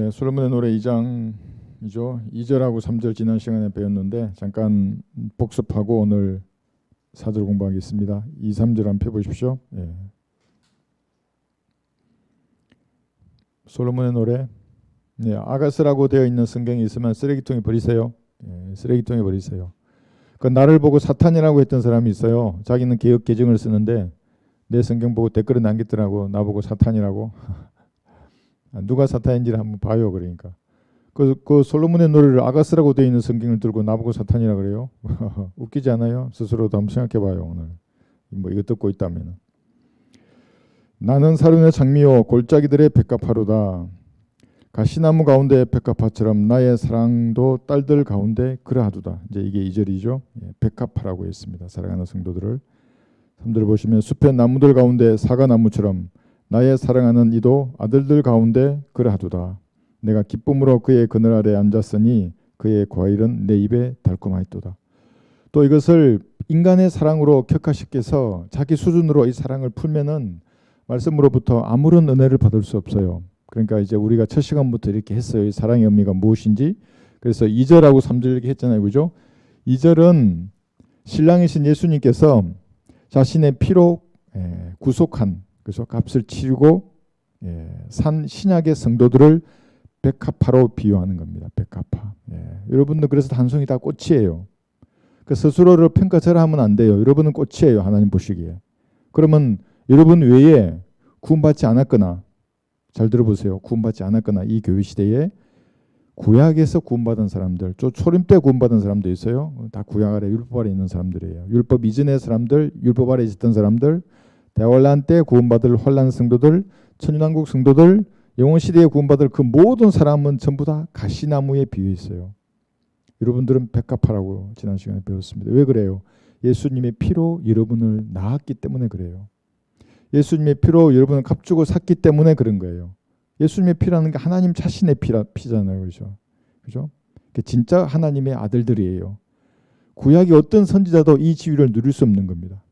네, 솔로몬의 노래 2장이죠. 2절하고 3절 지난 시간에 배웠는데 잠깐 복습하고 오늘 4절 공부하겠습니다. 2, 3절 한번 펴보십시오. 예. 솔로몬의 노래. 네, 아가스라고 되어 있는 성경이 있으면 쓰레기통에 버리세요. 예, 쓰레기통에 버리세요. 그 나를 보고 사탄이라고 했던 사람이 있어요. 자기는 개역 개정을 쓰는데 내 성경 보고 댓글을 남겼더라고. 나보고 사탄이라고. 누가 사탄인지를 한번 봐요. 그러니까 그 솔로몬의 노래를 아가스라고 되어 있는 성경을 들고 나보고 사탄이라 그래요. 웃기지 않아요? 스스로도 한번 생각해봐요. 오늘 뭐 이거 듣고 있다면. 나는 사륜의 장미요 골짜기들의 백합화로다. 가시나무 가운데 백합화처럼 나의 사랑도 딸들 가운데 그러하도다. 이제 이게 2절이죠. 백합화라고 했습니다. 사랑하는 성도들을. 3절 보시면 숲의 나무들 가운데 사과나무처럼 나의 사랑하는 이도 아들들 가운데 그러하도다. 내가 기쁨으로 그의 그늘 아래 앉았으니 그의 과일은 내 입에 달콤하였도다. 또 이것을 인간의 사랑으로 격화시켜서 자기 수준으로 이 사랑을 풀면은 말씀으로부터 아무런 은혜를 받을 수 없어요. 그러니까 이제 우리가 첫 시간부터 이렇게 했어요. 이 사랑의 의미가 무엇인지. 그래서 2절하고 3절 이렇게 했잖아요. 그죠? 2절은 신랑이신 예수님께서 자신의 피로 구속한 그래서 값을 치르고 산 신약의 성도들을 백합화로 비유하는 겁니다. 백합화. 여러분들 그래서 단순히 다 꽃이에요. 그 스스로를 평가절하하면 안 돼요. 여러분은 꽃이에요. 하나님 보시기에. 그러면 여러분 외에 구원받지 않았거나 잘 들어보세요. 구원받지 않았거나 이 교회 시대에 구약에서 구원받은 사람들, 초림 때 구원받은 사람도 있어요. 다 구약 아래 율법 아래 있는 사람들이에요. 율법 이전의 사람들, 율법 아래 있었던 사람들, 대환란 때 구원받을 환란 성도들, 천연왕국 성도들, 영원 시대에 구원받을 그 모든 사람은 전부 다 가시나무에 비유 있어요. 여러분들은 백합화라고 지난 시간에 배웠습니다. 왜 그래요? 예수님의 피로 여러분을 낳았기 때문에 그래요. 예수님의 피로 여러분을 값주고 샀기 때문에 그런 거예요. 예수님의 피라는 게 하나님 자신의 피잖아요. 그죠? 그죠? 진짜 하나님의 아들들이에요. 구약의 어떤 선지자도 이 지위를 누릴 수 없는 겁니다.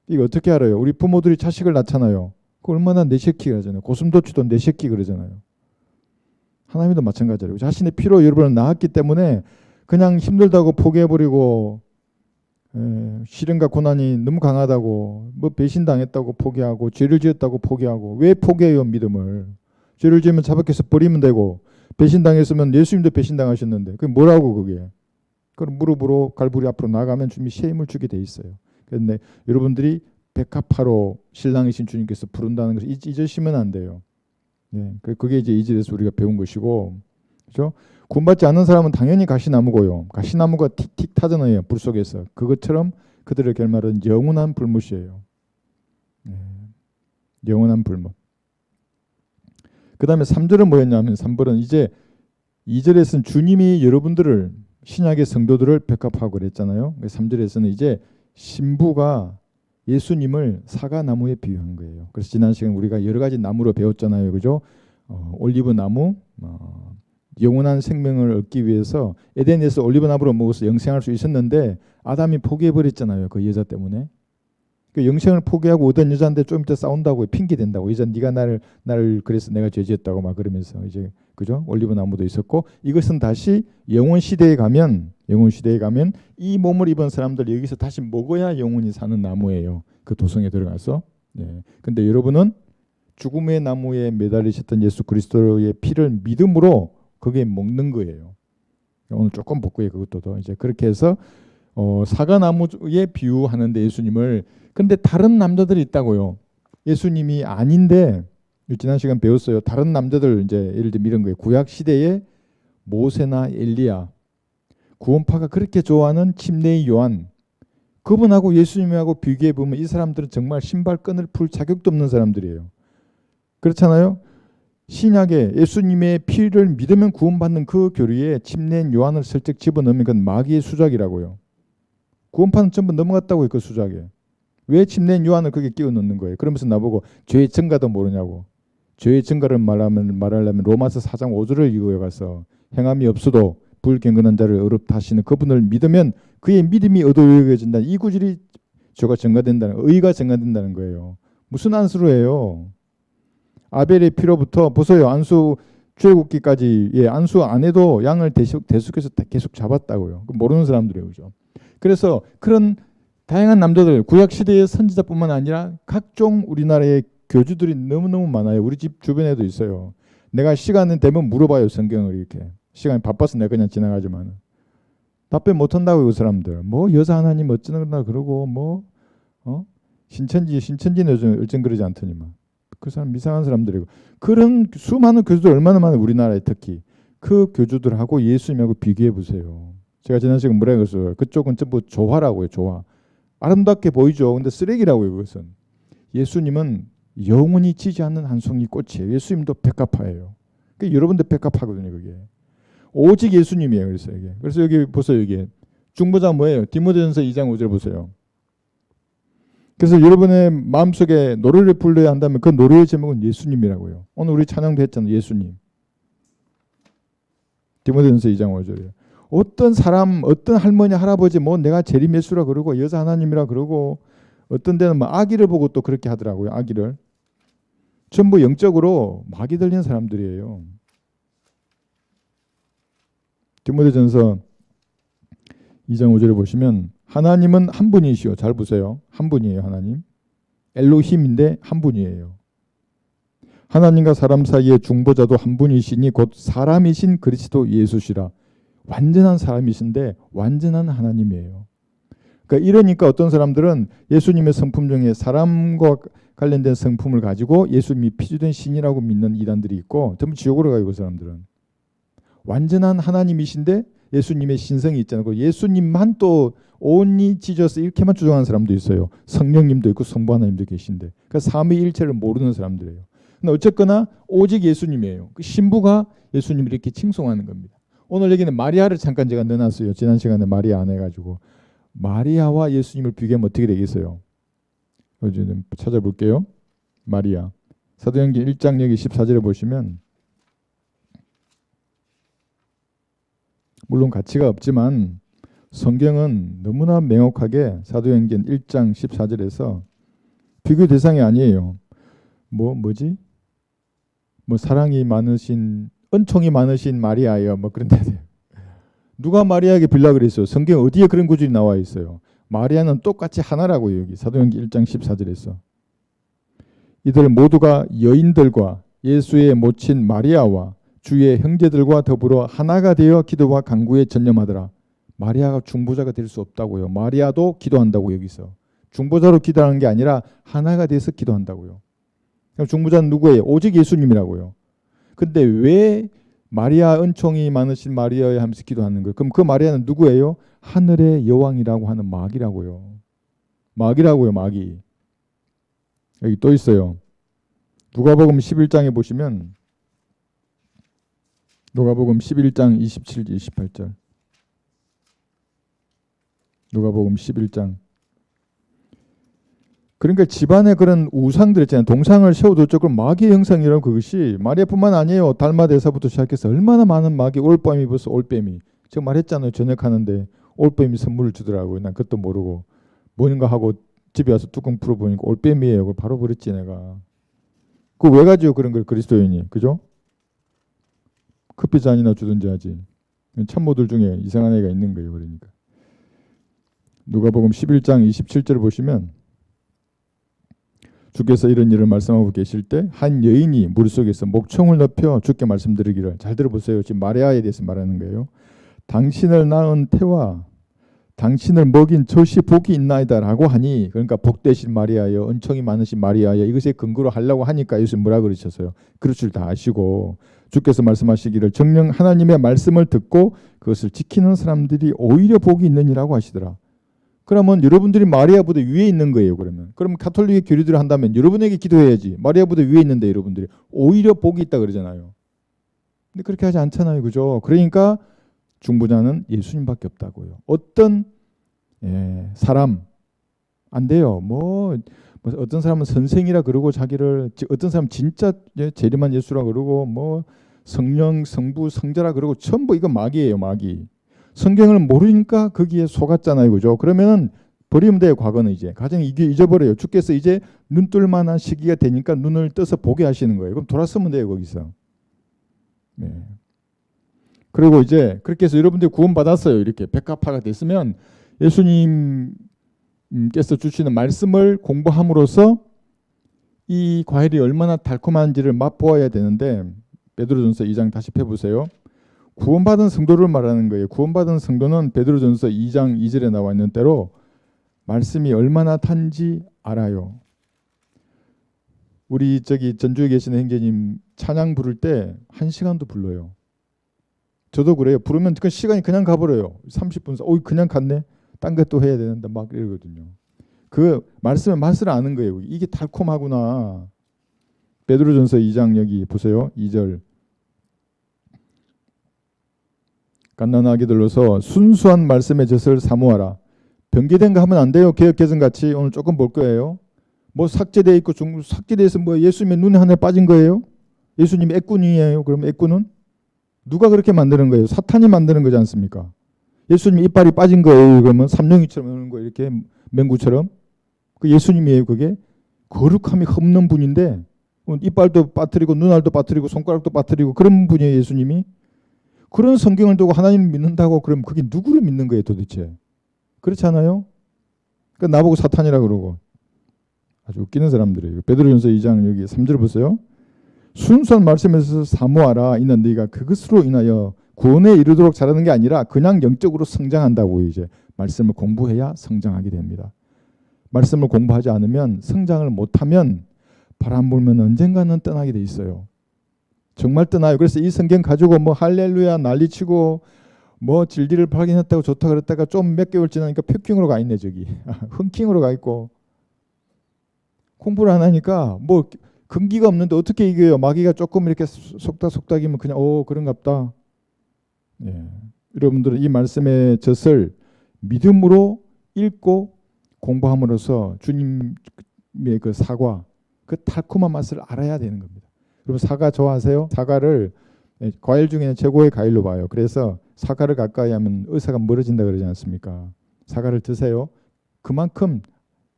이거 어떻게 알아요? 우리 부모들이 자식을 낳잖아요. 그 얼마나 내 새끼 그러잖아요. 고슴도치도 내 새끼 그러잖아요. 하나님도 마찬가지예요. 자신의 피로 여러분을 낳았기 때문에 그냥 힘들다고 포기해버리고 시련과 고난이 너무 강하다고 뭐 배신당했다고 포기하고 죄를 지었다고 포기하고 왜 포기해요? 믿음을. 죄를 지으면 자박해서 버리면 되고 배신당했으면 예수님도 배신당하셨는데 그게 뭐라고 그게. 그럼 무릎으로 갈보리 앞으로 나가면 주님이 새 힘을 주게 돼 있어요. 그런데 여러분들이 백합화로 신랑이신 주님께서 부른다는 것을 잊으시면 안 돼요. 그게 이제 2절에서 우리가 배운 것이고, 그렇죠? 구원받지 않는 사람은 당연히 가시나무고요. 가시나무가 틱틱 타잖아요. 불 속에서. 그것처럼 그들의 결말은 영원한 불못이에요. 영원한 불못. 그 다음에 3절은 뭐였냐면 3절은 이제 2절에서는 주님이 여러분들을 신약의 성도들을 백합화하고 그랬잖아요. 3절에서는 이제 신부가 예수님을 사과나무에 비유한 거예요. 그래서 지난 시간 우리가 여러 가지 나무로 배웠잖아요. 그죠? 올리브 나무, 영원한 생명을 얻기 위해서 에덴에서 올리브 나무를 먹어서 영생할 수 있었는데 아담이 포기해버렸잖아요. 그 여자 때문에. 그 영생을 포기하고 얻은 여자인데 좀 이따 싸운다고 핑계 댄다고. 이제 네가 나를 그래서 내가 죄지었다고 막 그러면서 이제 그죠? 올리브 나무도 있었고 이것은 다시 영원 시대에 가면 이 몸을 입은 사람들 여기서 다시 먹어야 영원히 사는 나무예요. 그 도성에 들어가서. 근데 여러분은 죽음의 나무에 매달리셨던 예수 그리스도의 피를 믿음으로 그게 먹는 거예요. 오늘 조금 볼거예요. 그것도 더 이제 그렇게 해서 사과나무에 비유하는데 예수님을. 근데 다른 남자들이 있다고요. 예수님이 아닌데 지난 시간 배웠어요. 다른 남자들 이제 예를 들면 이런 거예요. 구약 시대에 모세나 엘리야, 구원파가 그렇게 좋아하는 침례의 요한, 그분하고 예수님하고 비교해 보면 이 사람들은 정말 신발끈을 풀 자격도 없는 사람들이에요. 그렇잖아요. 신약에 예수님의 피를 믿으면 구원받는 그 교리에 침례인 요한을 슬쩍 집어넣으면 그건 마귀의 수작이라고요. 구원파는 전부 넘어갔다고요. 그 수작에. 왜 침례인 요한을 거기에 끼워 넣는 거예요? 그러면서 나보고 죄의 증가도 모르냐고. 죄의 증가를 말하려면 로마서 4장 5절을 이어가서 행함이 없어도 불경건한 자를 의롭다 하시는 그분을 믿으면 그의 믿음이 얻어여겨진다. 이 구절이 죄가 증가된다는, 의가 증가된다는 거예요. 무슨 안수로 해요? 아벨의 피로부터 보세요. 안수 출애굽기까지 안수 안 해도 양을 대속해서 계속 잡았다고요. 모르는 사람들이에요, 그죠? 그래서 그런 다양한 남자들, 구약 시대의 선지자뿐만 아니라 각종 우리나라의 교주들이 너무너무 많아요. 우리 집 주변에도 있어요. 내가 시간 되면 물어봐요, 성경을 이렇게. 시간이 바빠서 내가 그냥 지나가지만 답변 못한다고 그 사람들. 뭐 여자 하나님 어쩌나 그러고 뭐 신천지는 요즘 얼쩡 않더니만. 그 사람 이상한 사람들이고. 그런 수많은 교주들 얼마나 많아요, 우리나라에. 특히 그 교주들하고 예수님하고 비교해 보세요. 제가 지난 시간 뭐라 그랬어요? 그쪽은 전부 조화라고요. 조화. 아름답게 보이죠. 근데 쓰레기라고요. 그것은. 예수님은 영원히 지지 않는 한 송이 꽃이에요. 예수님도 백합화예요. 그러니까 여러분도 백합화거든요. 그게. 오직 예수님이에요. 그래서 여기 보세요. 이게 중보자 뭐예요? 디모데전서 2장 5절 보세요. 그래서 여러분의 마음속에 노래를 불러야 한다면 그 노래의 제목은 예수님이라고요. 오늘 우리 찬양도 했잖아요. 예수님. 디모데전서 2장 5절이에요. 어떤 사람, 어떤 할머니, 할아버지 뭐 내가 재림 예수라 그러고 여자 하나님이라 그러고 어떤 데는 뭐 아기를 보고 또 그렇게 하더라고요. 아기를. 전부 영적으로 마귀 들린 사람들이에요. 디모데전서 2장 5절에 보시면 하나님은 한 분이시오. 잘 보세요. 한 분이에요. 하나님. 엘로힘인데 한 분이에요. 하나님과 사람 사이의 중보자도 한 분이시니 곧 사람이신 그리스도 예수시라. 완전한 사람이신데 완전한 하나님이에요. 그러니까 이러니까 어떤 사람들은 예수님의 성품 중에 사람과 관련된 성품을 가지고 예수님이 피조된 신이라고 믿는 이단들이 있고 전부 지옥으로 가요. 그 사람들은. 완전한 하나님이신데 예수님의 신성이 있잖아요. 예수님만 또 온리 지저스 이렇게만 주장하는 사람도 있어요. 성령님도 있고 성부 하나님도 계신데. 그러니까 삼위일체를 모르는 사람들이에요. 근데 어쨌거나 오직 예수님이에요. 그 신부가 예수님을 이렇게 칭송하는 겁니다. 오늘 여기는 마리아를 잠깐 제가 넣어놨어요. 지난 시간에 마리아 안 해가지고. 마리아와 예수님을 비교하면 어떻게 되겠어요? 좀 찾아볼게요. 마리아. 사도행전 1장 여기 14절에 보시면 물론 가치가 없지만 성경은 너무나 명확하게 사도행전 1장 14절에서 비교 대상이 아니에요. 뭐지? 뭐 사랑이 많으신 은총이 많으신 마리아예요. 뭐 그런데 누가 마리아에게 빌라 그랬어요? 성경 어디에 그런 구절이 나와 있어요? 마리아는 똑같이 하나라고요. 여기 사도행전 1장 14절에서. 이들 모두가 여인들과 예수의 모친 마리아와 주의 형제들과 더불어 하나가 되어 기도와 간구에 전념하더라. 마리아가 중보자가 될 수 없다고요. 마리아도 기도한다고 여기서. 중보자로 기도하는 게 아니라 하나가 돼서 기도한다고요. 그럼 중보자는 누구예요? 오직 예수님이라고요. 근데 왜 마리아 은총이 많으신 마리아에 하면서 기도하는 거예요? 그럼 그 마리아는 누구예요? 하늘의 여왕이라고 하는 마귀라고요. 마귀라고요. 마귀. 여기 또 있어요. 누가복음 11장에 보시면 누가복음 11장 27, 28절. 누가복음 11장. 그러니까 집안에 그런 우상들 있잖아요. 동상을 세워뒀죠. 그럼 마귀의 형상이라는 그것이 마리아뿐만 아니에요. 달마대사부터 시작해서 얼마나 많은 마귀, 올빼미 벌써 올빼미. 제가 말했잖아요. 저녁하는데 올빼미 선물을 주더라고요. 난 그것도 모르고 뭔가 하고 집에 와서 뚜껑 풀어보니까 올빼미예요. 그걸 바로 버렸지 내가. 그거 왜 가지고 그런 걸 그리스도인이. 그죠? 커피 잔이나 주든지 하지. 참모들 중에 이상한 애가 있는 거예요. 그러니까. 누가복음 11장 27절을 보시면 주께서 이런 일을 말씀하고 계실 때 한 여인이 물속에서 목청을 높여 주께 말씀드리기를. 잘 들어보세요. 지금 마리아에 대해서 말하는 거예요. 당신을 낳은 태와 당신을 먹인 젖이 복이 있나이다 라고 하니, 그러니까 복되신 마리아여, 은총이 많으신 마리아여, 이것에 근거로 하려고 하니까 예수님 뭐라 그러셨어요? 그럴 줄 다 아시고 주께서 말씀하시기를 정녕 하나님의 말씀을 듣고 그것을 지키는 사람들이 오히려 복이 있느니라고 하시더라. 그러면 여러분들이 마리아보다 위에 있는 거예요. 그러면 가톨릭의 교리대로 한다면 여러분에게 기도해야지. 마리아보다 위에 있는데 여러분들이 오히려 복이 있다 그러잖아요. 근데 그렇게 하지 않잖아요. 그죠? 그러니까 중보자는 예수님밖에 없다고요. 어떤 사람 안 돼요. 뭐 어떤 사람은 선생이라 그러고 자기를, 어떤 사람은 진짜 재림한 예수라 그러고 뭐 성령, 성부, 성자라 그러고 전부 이거 마귀예요. 마귀. 성경을 모르니까 거기에 속았잖아요. 그죠? 그러면 버리면 돼요. 과거는 이제. 가장 이게 잊어버려요. 주께서 이제 눈 뜰 만한 시기가 되니까 눈을 떠서 보게 하시는 거예요. 그럼 돌아서면 돼요. 거기서. 네. 그리고 이제 그렇게 해서 여러분들이 구원받았어요. 이렇게 백합화가 됐으면 예수님께서 주시는 말씀을 공부함으로써 이 과일이 얼마나 달콤한지를 맛보아야 되는데, 베드로전서 2장 다시 펴보세요. 구원받은 성도를 말하는 거예요. 구원받은 성도는 베드로전서 2장 2절에 나와 있는 대로 말씀이 얼마나 단지 알아요. 우리 저기 전주에 계시는 형제님 찬양 부를 때 1시간도 불러요. 저도 그래요. 부르면 그 시간이 그냥 가버려요. 30분, 그냥 갔네. 딴 것도 해야 되는데 막 이러거든요. 그 말씀의 맛을 아는 거예요. 이게 달콤하구나. 베드로전서 2장 여기 보세요. 2절. 갓난아기들로서 순수한 말씀의 젖을 사모하라. 변기된 거 하면 안 돼요. 개혁개정 같이 오늘 조금 볼 거예요. 뭐 삭제돼 있고 삭제돼서 뭐 예수님의 눈에 하늘 빠진 거예요? 예수님이 애꾼이에요. 그럼 애꾼은 누가 그렇게 만드는 거예요? 사탄이 만드는 거지 않습니까? 예수님 이빨이 빠진 거예요. 그러면 삼룡이처럼 오는 거 이렇게 맹구처럼 그 예수님이에요. 그게 거룩함이 없는 분인데 이빨도 빠뜨리고 눈알도 빠뜨리고 손가락도 빠뜨리고 그런 분이에요. 예수님이. 그런 성경을 두고 하나님을 믿는다고 그러면 그게 누구를 믿는 거예요 도대체? 그렇지 않아요? 그러니까 나보고 사탄이라 그러고 아주 웃기는 사람들이에요. 베드로전서 2장 여기 3절 보세요. 순수한 말씀에서 사모하라. 이는 너희가 그것으로 인하여 구원에 이르도록 자라는 게 아니라 그냥 영적으로 성장한다고. 이제 말씀을 공부해야 성장하게 됩니다. 말씀을 공부하지 않으면 성장을 못하면 바람 불면 언젠가는 떠나게 돼 있어요. 정말 떠나요. 그래서 이 성경 가지고 뭐 할렐루야 난리치고 뭐 진리를 발견했다고 좋다 그랬다가 좀 몇 개월 지나니까 퓨킹으로 가 있네. 저기 흥킹으로 가 있고 공부를 안 하니까 뭐 근기가 없는데 어떻게 이겨요? 마귀가 조금 이렇게 속닥속닥이면 그냥 그런갑다. 예. 여러분들은 이 말씀의 젖을 믿음으로 읽고 공부함으로써 주님의 그 사과, 그 달콤한 맛을 알아야 되는 겁니다. 여러분 사과 좋아하세요? 사과를 과일 중에는 최고의 과일로 봐요. 그래서 사과를 가까이 하면 의사가 멀어진다 그러지 않습니까? 사과를 드세요. 그만큼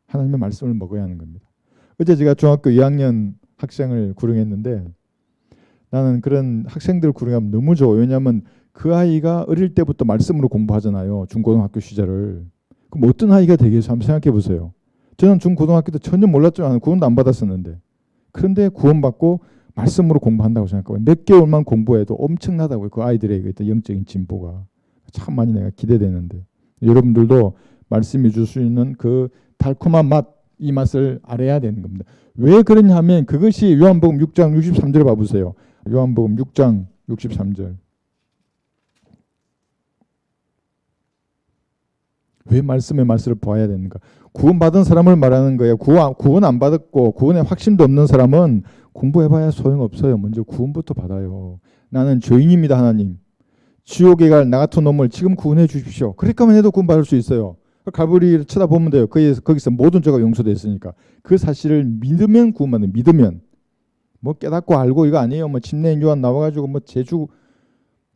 하나님의 말씀을 먹어야 하는 겁니다. 어제 제가 중학교 2학년 학생을 구령했는데 나는 그런 학생들 구령하면 너무 좋아요. 왜냐하면 그 아이가 어릴 때부터 말씀으로 공부하잖아요. 중고등학교 시절을. 그럼 어떤 아이가 되겠어요? 한번 생각해 보세요. 저는 중고등학교 때 전혀 몰랐죠. 구원도 안 받았었는데. 그런데 구원받고 말씀으로 공부한다고 생각하고 몇 개월만 공부해도 엄청나다고요. 그 아이들의 영적인 진보가. 참 많이 내가 기대되는데 여러분들도 말씀이 줄 수 있는 그 달콤한 맛, 이 맛을 알아야 되는 겁니다. 왜 그러냐 하면 그것이 요한복음 6장 63절을 봐보세요. 요한복음 6장 63절. 왜 말씀의 맛을 보아야 되는가? 구원받은 사람을 말하는 거예요. 구원 안 받았고 구원에 확신도 없는 사람은 공부해봐야 소용없어요. 먼저 구원부터 받아요. 나는 죄인입니다. 하나님. 지옥에 갈 나 같은 놈을 지금 구원해 주십시오. 그렇게만 해도 구원받을 수 있어요. 갈보리를 쳐다보면 돼요. 거기서 모든 죄가 용서됐으니까. 그 사실을 믿으면 구원받는. 믿으면. 뭐 깨닫고 알고 이거 아니에요. 뭐 침례인 요한 나와가지고 뭐 제주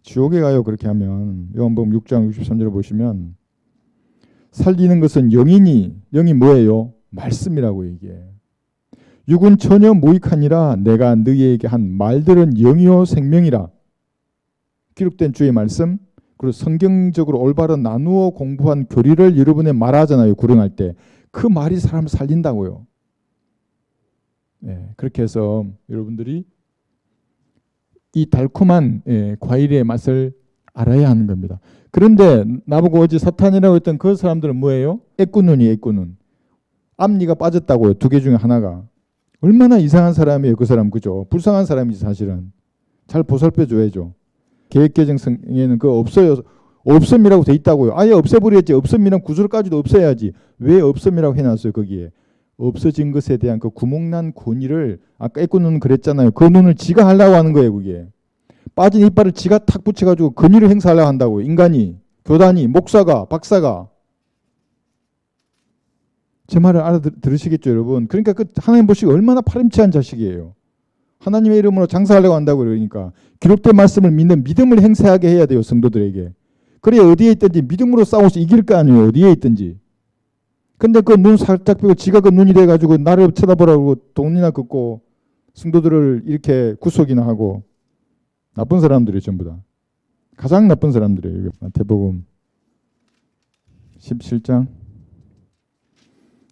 지옥에 가요. 그렇게 하면. 요한복음 6장 63절을 보시면 살리는 것은 영이니 영이 뭐예요? 말씀이라고 이게. 육은 전혀 무익하니라 내가 너희에게 한 말들은 영이요 생명이라. 기록된 주의 말씀 그리고 성경적으로 올바로 나누어 공부한 교리를 여러분에 말하잖아요. 구령할 때. 그 말이 사람을 살린다고요. 네, 그렇게 해서 여러분들이 이 달콤한 과일의 맛을 알아야 하는 겁니다. 그런데 나보고 어제 사탄이라고 했던 그 사람들은 뭐예요? 애꾸눈이 애꾸눈. 앞니가 빠졌다고요. 2개 중에 하나가. 얼마나 이상한 사람이에요. 그 사람 그죠? 불쌍한 사람이지 사실은. 잘 보살펴줘야죠. 계획개정성에는 그거 없어요. 없음이라고 돼 있다고요. 아예 없애버렸지. 없음이란 구절까지도 없애야지. 왜 없음이라고 해놨어요. 거기에. 없어진 것에 대한 그 구멍난 권위를 아까 애꾸눈 그랬잖아요. 그 눈을 지가 하려고 하는 거예요. 그게. 빠진 이빨을 지가 탁 붙여가지고 권위를 행사하려고 한다고요. 인간이, 교단이, 목사가, 박사가. 제 말을 알아들으시겠죠 여러분. 그러니까 그 하나님 보시기 얼마나 파렴치한 자식이에요. 하나님의 이름으로 장사하려고 한다고 그러니까 기록된 말씀을 믿는 믿음을 행사하게 해야 돼요. 성도들에게. 그래야 어디에 있든지 믿음으로 싸워서 이길 거 아니에요. 어디에 있든지. 근데 그 눈 살짝 펴고 지가 그 눈이 돼가지고 나를 쳐다보라고 돈이나 긋고 성도들을 이렇게 구속이나 하고 나쁜 사람들이 전부 다. 가장 나쁜 사람들이에요. 마태복음 17장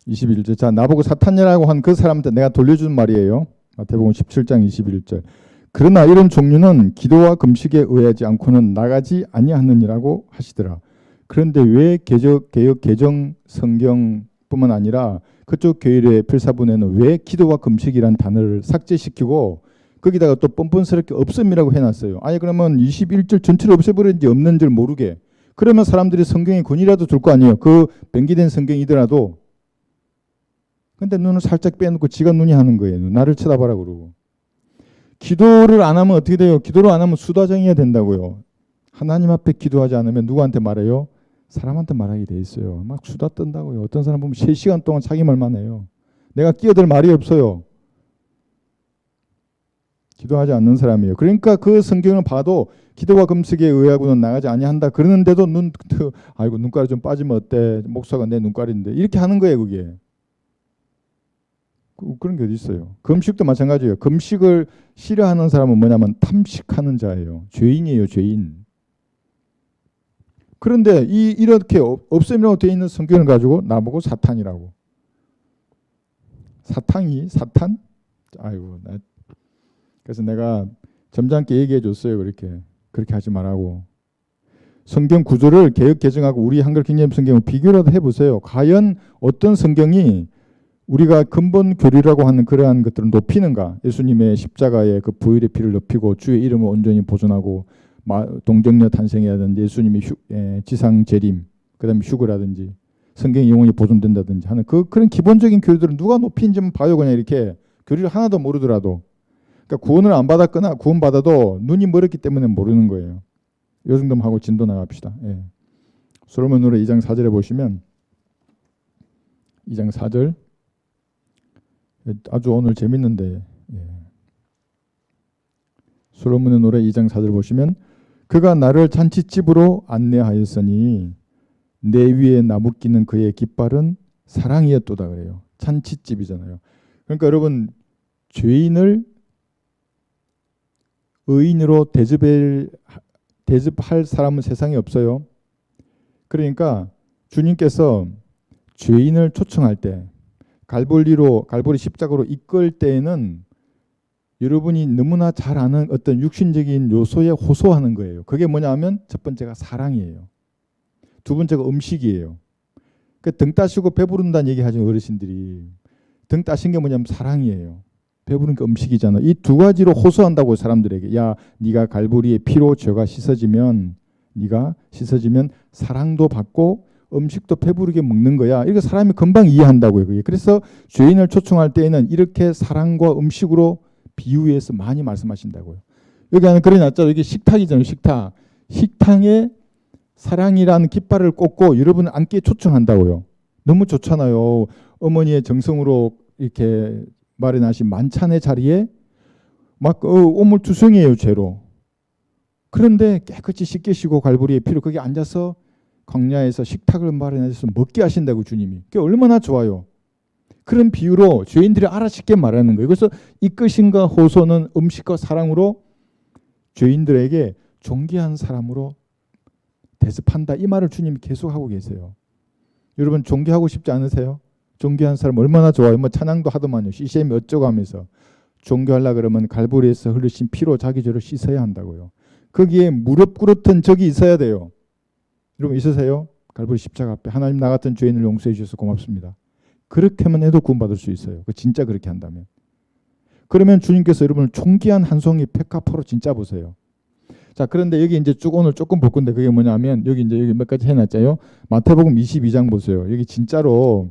21절. 자, 나보고 사탄이라고 한 그 사람한테 내가 돌려준 말이에요. 마태복음 17장 21절. 그러나 이런 종류는 기도와 금식에 의하지 않고는 나가지 아니하느니라고 하시더라. 그런데 왜 개혁 개정 성경뿐만 아니라 그쪽 교회의 필사본에는 왜 기도와 금식이란 단어를 삭제시키고 거기다가 또 뻔뻔스럽게 없음이라고 해놨어요. 아니 그러면 21절 전체를 없애버렸는지 없는 줄 모르게. 그러면 사람들이 성경에 권이라도 줄 거 아니에요. 그 변기된 성경이더라도. 근데 눈을 살짝 빼놓고 지가 눈이 하는 거예요. 나를 쳐다봐라 그러고. 기도를 안 하면 어떻게 돼요? 기도를 안 하면 수다쟁이가 된다고요. 하나님 앞에 기도하지 않으면 누구한테 말해요? 사람한테 말하게 돼 있어요. 막 수다 떤다고요. 어떤 사람 보면 3시간 동안 자기 말만 해요. 내가 끼어들 말이 없어요. 기도하지 않는 사람이에요. 그러니까 그 성경을 봐도 기도와 금식에 의하고는 나가지 아니한다 그러는데도 아이고 눈깔이 좀 빠지면 어때? 목사가 내 눈깔인데 이렇게 하는 거예요. 그게. 그런 게 어디 있어요. 금식도 마찬가지예요. 금식을 싫어하는 사람은 뭐냐면 탐식하는 자예요. 죄인이에요. 죄인. 그런데 이렇게 없음이라고 되어 있는 성경을 가지고 나보고 사탄이라고. 사탄? 아이고 그래서 내가 점잖게 얘기해 줬어요. 그렇게 하지 말라고. 성경 구조를 개혁 개정하고 우리 한글 킹제임 성경을 비교라도 해보세요. 과연 어떤 성경이 우리가 근본 교리라고 하는 그러한 것들을 높이는가? 예수님의 십자가의 그 부활의 피를 높이고 주의 이름을 온전히 보존하고 동정녀 탄생이라든지 예수님의 지상 재림, 그다음에 휴거라든지 성경이 영원히 보존된다든지 하는 그런 기본적인 교리들은 누가 높이는지 봐요. 그냥 이렇게 교리를 하나도 모르더라도. 그러니까 구원을 안 받았거나 구원 받아도 눈이 멀었기 때문에 모르는 거예요. 요 정도만 하고 진도 나갑시다. 예. 솔로몬 노래 2장 4절에 보시면 2장 4절 아주 오늘 재밌는데 솔로몬의 노래 2장 4절 보시면 그가 나를 잔치집으로 안내하였으니 내 위에 나무끼는 그의 깃발은 사랑이었도다 그래요. 잔치집이잖아요. 그러니까 여러분 죄인을 의인으로 대접할 사람은 세상에 없어요. 그러니까 주님께서 죄인을 초청할 때 갈보리 십자가로 이끌 때에는 여러분이 너무나 잘 아는 어떤 육신적인 요소에 호소하는 거예요. 그게 뭐냐 하면 첫 번째가 사랑이에요. 두 번째가 음식이에요. 등 따시고 배부른다는 얘기 하죠. 어르신들이. 등 따신 게 뭐냐면 사랑이에요. 배부른 게 음식이잖아. 이 두 가지로 호소한다고 사람들에게. 야, 네가 갈보리의 피로 죄가 씻어지면 사랑도 받고 음식도 배부르게 먹는 거야. 이거 사람이 금방 이해한다고요. 그게. 그래서 죄인을 초청할 때에는 이렇게 사랑과 음식으로 비유해서 많이 말씀하신다고요. 여기 하는 그래 놨죠. 이게 식탁이잖아요. 식탁. 식탁에 사랑이라는 깃발을 꽂고 여러분을 앉게 초청한다고요. 너무 좋잖아요. 어머니의 정성으로 이렇게 마련하신 만찬의 자리에 막 오물투성이에요. 죄로. 그런데 깨끗이 씻기시고 갈보리의 피로 거기 앉아서 광야에서 식탁을 마련해서 먹게 하신다고 주님이. 그게 얼마나 좋아요. 그런 비유로 죄인들이 알아듣게 말하는 거예요. 그래서 이끄신과 호소는 음식과 사랑으로 죄인들에게 존귀한 사람으로 대접한다. 이 말을 주님이 계속하고 계세요. 여러분 존귀하고 싶지 않으세요? 존귀한 사람 얼마나 좋아요. 뭐 찬양도 하더만요. CCM 어쩌고 하면서. 존귀하려고 그러면 갈보리에서 흘리신 피로 자기 죄를 씻어야 한다고요. 거기에 무릎 꿇었던 적이 있어야 돼요. 여러분 있으세요? 갈보리 십자가 앞에 하나님 나 같은 죄인을 용서해 주셔서 고맙습니다. 그렇게만 해도 구원받을 수 있어요. 진짜 그렇게 한다면. 그러면 주님께서 여러분을 존귀한 한 송이 백합화로 진짜 보세요. 자, 그런데 여기 이제 쭉 오늘 조금 볼 건데 그게 뭐냐면 여기 몇 가지 해놨잖아요. 마태복음 22장 보세요. 여기 진짜로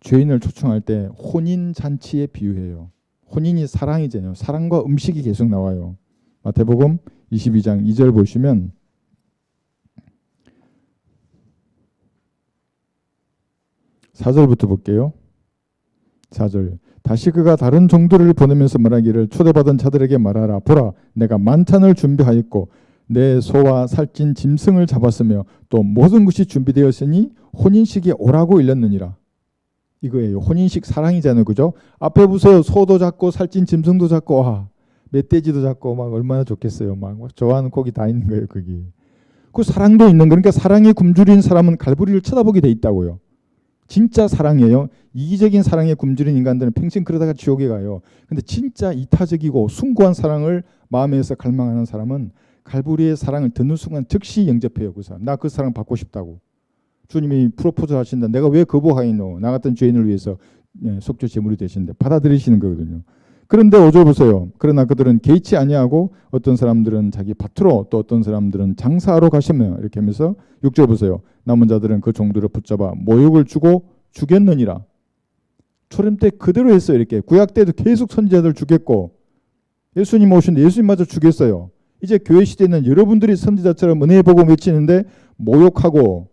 죄인을 초청할 때 혼인 잔치에 비유해요. 혼인이 사랑이잖아요. 사랑과 음식이 계속 나와요. 마태복음 22장 2절 보시면 4절부터 볼게요. 4절. 다시 그가 다른 종들을 보내면서 말하기를 초대받은 자들에게 말하라. 보라, 내가 만찬을 준비하였고 내 소와 살찐 짐승을 잡았으며 또 모든 것이 준비되었으니 혼인식이 오라고 일렀느니라. 이거예요. 혼인식 사랑이잖아요. 그죠? 앞에 보세요. 소도 잡고 살찐 짐승도 잡고 멧돼지도 잡고 막 얼마나 좋겠어요. 막 좋아하는 고기 다 있는 거예요, 거기. 그 사랑도 있는, 그러니까 사랑에 굶주린 사람은 갈보리를 쳐다보게 돼 있다고요. 진짜 사랑이에요. 이기적인 사랑에 굶주린 인간들은 평생 그러다가 지옥에 가요. 근데 진짜 이타적이고 숭고한 사랑을 마음에서 갈망하는 사람은 갈보리의 사랑을 듣는 순간 즉시 영접해요. 그 사람. 나 그 사랑 받고 싶다고. 주님이 프로포즈 하신다. 내가 왜 거부하이노? 나 같은 죄인을 위해서 속죄 제물이 되신데 받아들이시는 거거든요. 그런데 5절 보세요. 그러나 그들은 개의치 아니하고 어떤 사람들은 자기 밭으로 또 어떤 사람들은 장사하러 가시며 이렇게 하면서 6절 보세요. 남은 자들은 그 종들을 붙잡아 모욕을 주고 죽였느니라. 초림 때 그대로 했어요. 이렇게 구약 때도 계속 선지자들 죽였고 예수님 오신데 예수님마저 죽였어요. 이제 교회 시대는 여러분들이 선지자처럼 은혜의 복음 외치는데 모욕하고,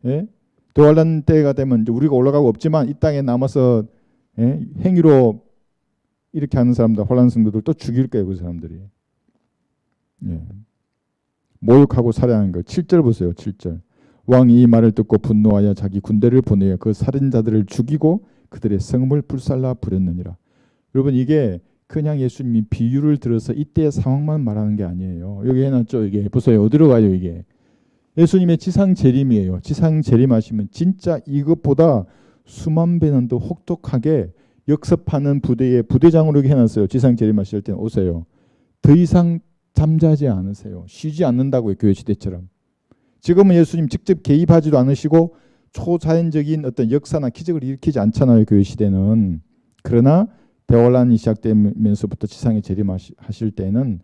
예? 도활란 때가 되면 이제 우리가 올라가고 없지만 이 땅에 남아서, 예? 행위로 이렇게 하는 사람들, 혼란 성도들 또 죽일 거예요. 그 사람들이. 예. 모욕하고 살해하는 거. 7절 보세요. 7절. 왕이 이 말을 듣고 분노하여 자기 군대를 보내어 그 살인자들을 죽이고 그들의 성읍을 불살라 버렸느니라. 여러분 이게 그냥 예수님이 비유를 들어서 이때의 상황만 말하는 게 아니에요. 여기 해놨죠. 이게 보세요. 어디로 가요 이게. 예수님의 지상 재림이에요. 지상 재림하시면 진짜 이것보다 수만 배는 더 혹독하게 역습하는 부대의 부대장으로 해놨어요. 지상 재림하실 때는 오세요. 더 이상 잠자지 않으세요. 쉬지 않는다고요. 교회 시대처럼. 지금은 예수님 직접 개입하지도 않으시고 초자연적인 어떤 역사나 기적을 일으키지 않잖아요. 교회 시대는. 그러나 대환란이 시작되면서부터 지상에 재림하실 때는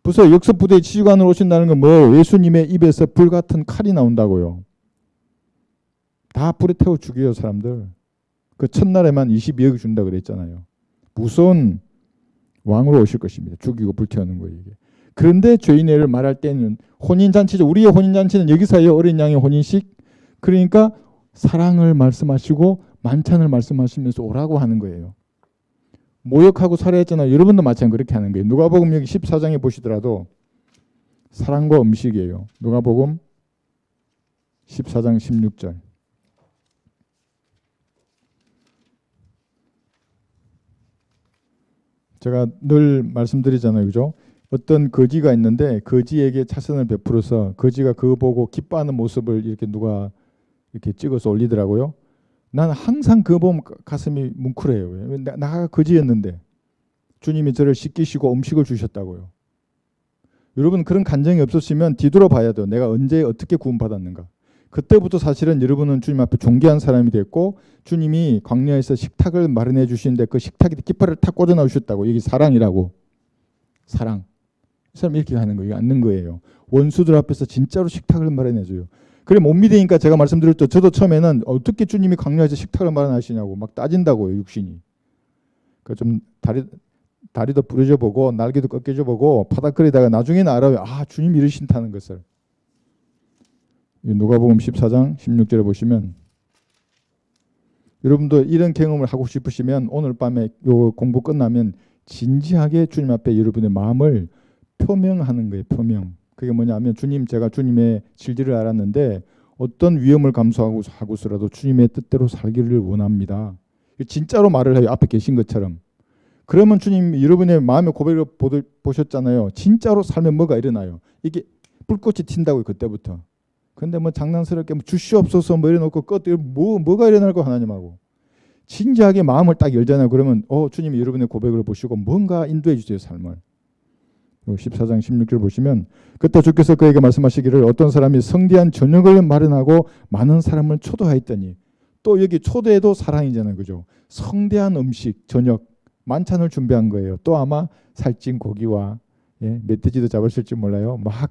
벌써 역습 부대의 지휘관으로 오신다는 건 뭐예요? 예수님의 입에서 불 같은 칼이 나온다고요. 다 불에 태워 죽여요. 사람들. 그 첫날에만 22억 준다 그랬잖아요. 무서운 왕으로 오실 것입니다. 죽이고 불태우는 거예요. 이게. 그런데 죄인의 애를 말할 때는 혼인잔치죠. 우리의 혼인잔치는 여기서요. 어린 양의 혼인식. 그러니까 사랑을 말씀하시고 만찬을 말씀하시면서 오라고 하는 거예요. 모욕하고 살해했잖아요. 여러분도 마찬가지로 그렇게 하는 거예요. 누가복음 여기 14장에 보시더라도 사랑과 음식이에요. 누가복음 14장 16절. 제가 늘 말씀드리잖아요. 그죠? 어떤 거지가 있는데 거지에게 차선을 베풀어서 거지가 그거 보고 기뻐하는 모습을 이렇게 누가 이렇게 찍어서 올리더라고요. 난 항상 그거 보면 가슴이 뭉클해요. 나가 거지였는데 주님이 저를 씻기시고 음식을 주셨다고요. 여러분 그런 간정이 없었으면 뒤돌아봐야 돼요. 내가 언제 어떻게 구원받았는가. 그때부터 사실은 여러분은 주님 앞에 존귀한 사람이 됐고 주님이 광야에서 식탁을 마련해 주시는데 그 식탁에 깃발을 탁 꽂아 넣으셨다고. 여기 사랑이라고. 사랑. 이 사람 이렇게 하는 거예요. 앉는 거예요. 원수들 앞에서 진짜로 식탁을 마련해 줘요. 그래 못 믿으니까 제가 말씀드렸죠. 저도 처음에는 어떻게 주님이 광야에서 식탁을 마련하시냐고 막 따진다고요. 육신이. 그 좀 다리도 부러져 보고 날개도 꺾여져 보고 파닥거리다가 나중에는 알아요. 아 주님이 이러신다는 것을. 누가복음 14장 16절에 보시면 여러분도 이런 경험을 하고 싶으시면 오늘 밤에 요 공부 끝나면 진지하게 주님 앞에 여러분의 마음을 표명하는 거예요. 표명. 그게 뭐냐면 주님 제가 주님의 진리를 알았는데 어떤 위험을 감수하고서라도 주님의 뜻대로 살기를 원합니다. 진짜로 말을 해요. 앞에 계신 것처럼. 그러면 주님 여러분의 마음의 고백을 보셨잖아요. 진짜로 살면 뭐가 일어나요? 이게 불꽃이 튄다고요. 그때부터. 근데 뭐 장난스럽게 뭐 주시옵소서 뭐 이래놓고 뭐가 일어날까 하나님하고. 진지하게 마음을 딱 열잖아요. 그러면 주님이 여러분의 고백을 보시고 뭔가 인도해 주세요. 삶을. 14장 16절 보시면 그때 주께서 그에게 말씀하시기를 어떤 사람이 성대한 저녁을 마련하고 많은 사람을 초대하였더니 또 여기 초대도 사랑이잖아요. 그죠? 성대한 음식 저녁 만찬을 준비한 거예요. 또 아마 살찐 고기와 멧돼지도 잡으실지 몰라요. 막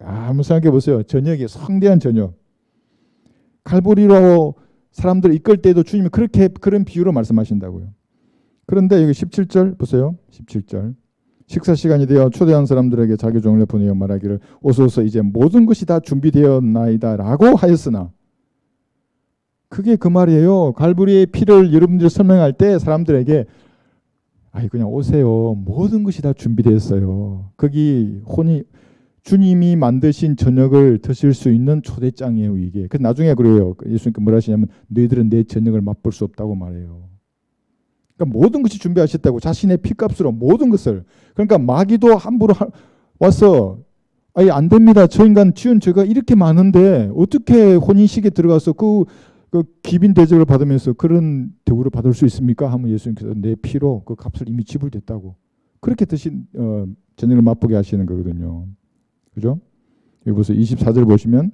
한번 생각해 보세요. 저녁에 성대한 저녁. 갈보리로 사람들 이끌 때도 주님이 그런 비유로 말씀하신다고요. 그런데 여기 17절 보세요. 17절. 식사 시간이 되어 초대한 사람들에게 자기 종을 보내어 말하기를 오소서 이제 모든 것이 다 준비되었나이다 라고 하였으나 그게 그 말이에요. 갈보리의 피를 여러분들이 설명할 때 사람들에게 그냥 오세요. 모든 것이 다 준비되었어요. 거기 주님이 만드신 저녁을 드실 수 있는 초대장이에요. 이게. 그래서 나중에 그래요. 예수님께 뭐라 하시냐면 너희들은 내 저녁을 맛볼 수 없다고 말해요. 그러니까 모든 것이 준비하셨다고. 자신의 피값으로 모든 것을. 그러니까 마귀도 함부로 와서 아니 안 됩니다. 저 인간 지은 죄가 이렇게 많은데 어떻게 혼인식에 들어가서 그 기빈 대접을 받으면서 그런 대우를 받을 수 있습니까? 하면 예수님께서 내 피로 그 값을 이미 지불됐다고. 그렇게 드신 저녁을 맛보게 하시는 거거든요. 그죠? 여기 보세요. 24절 보시면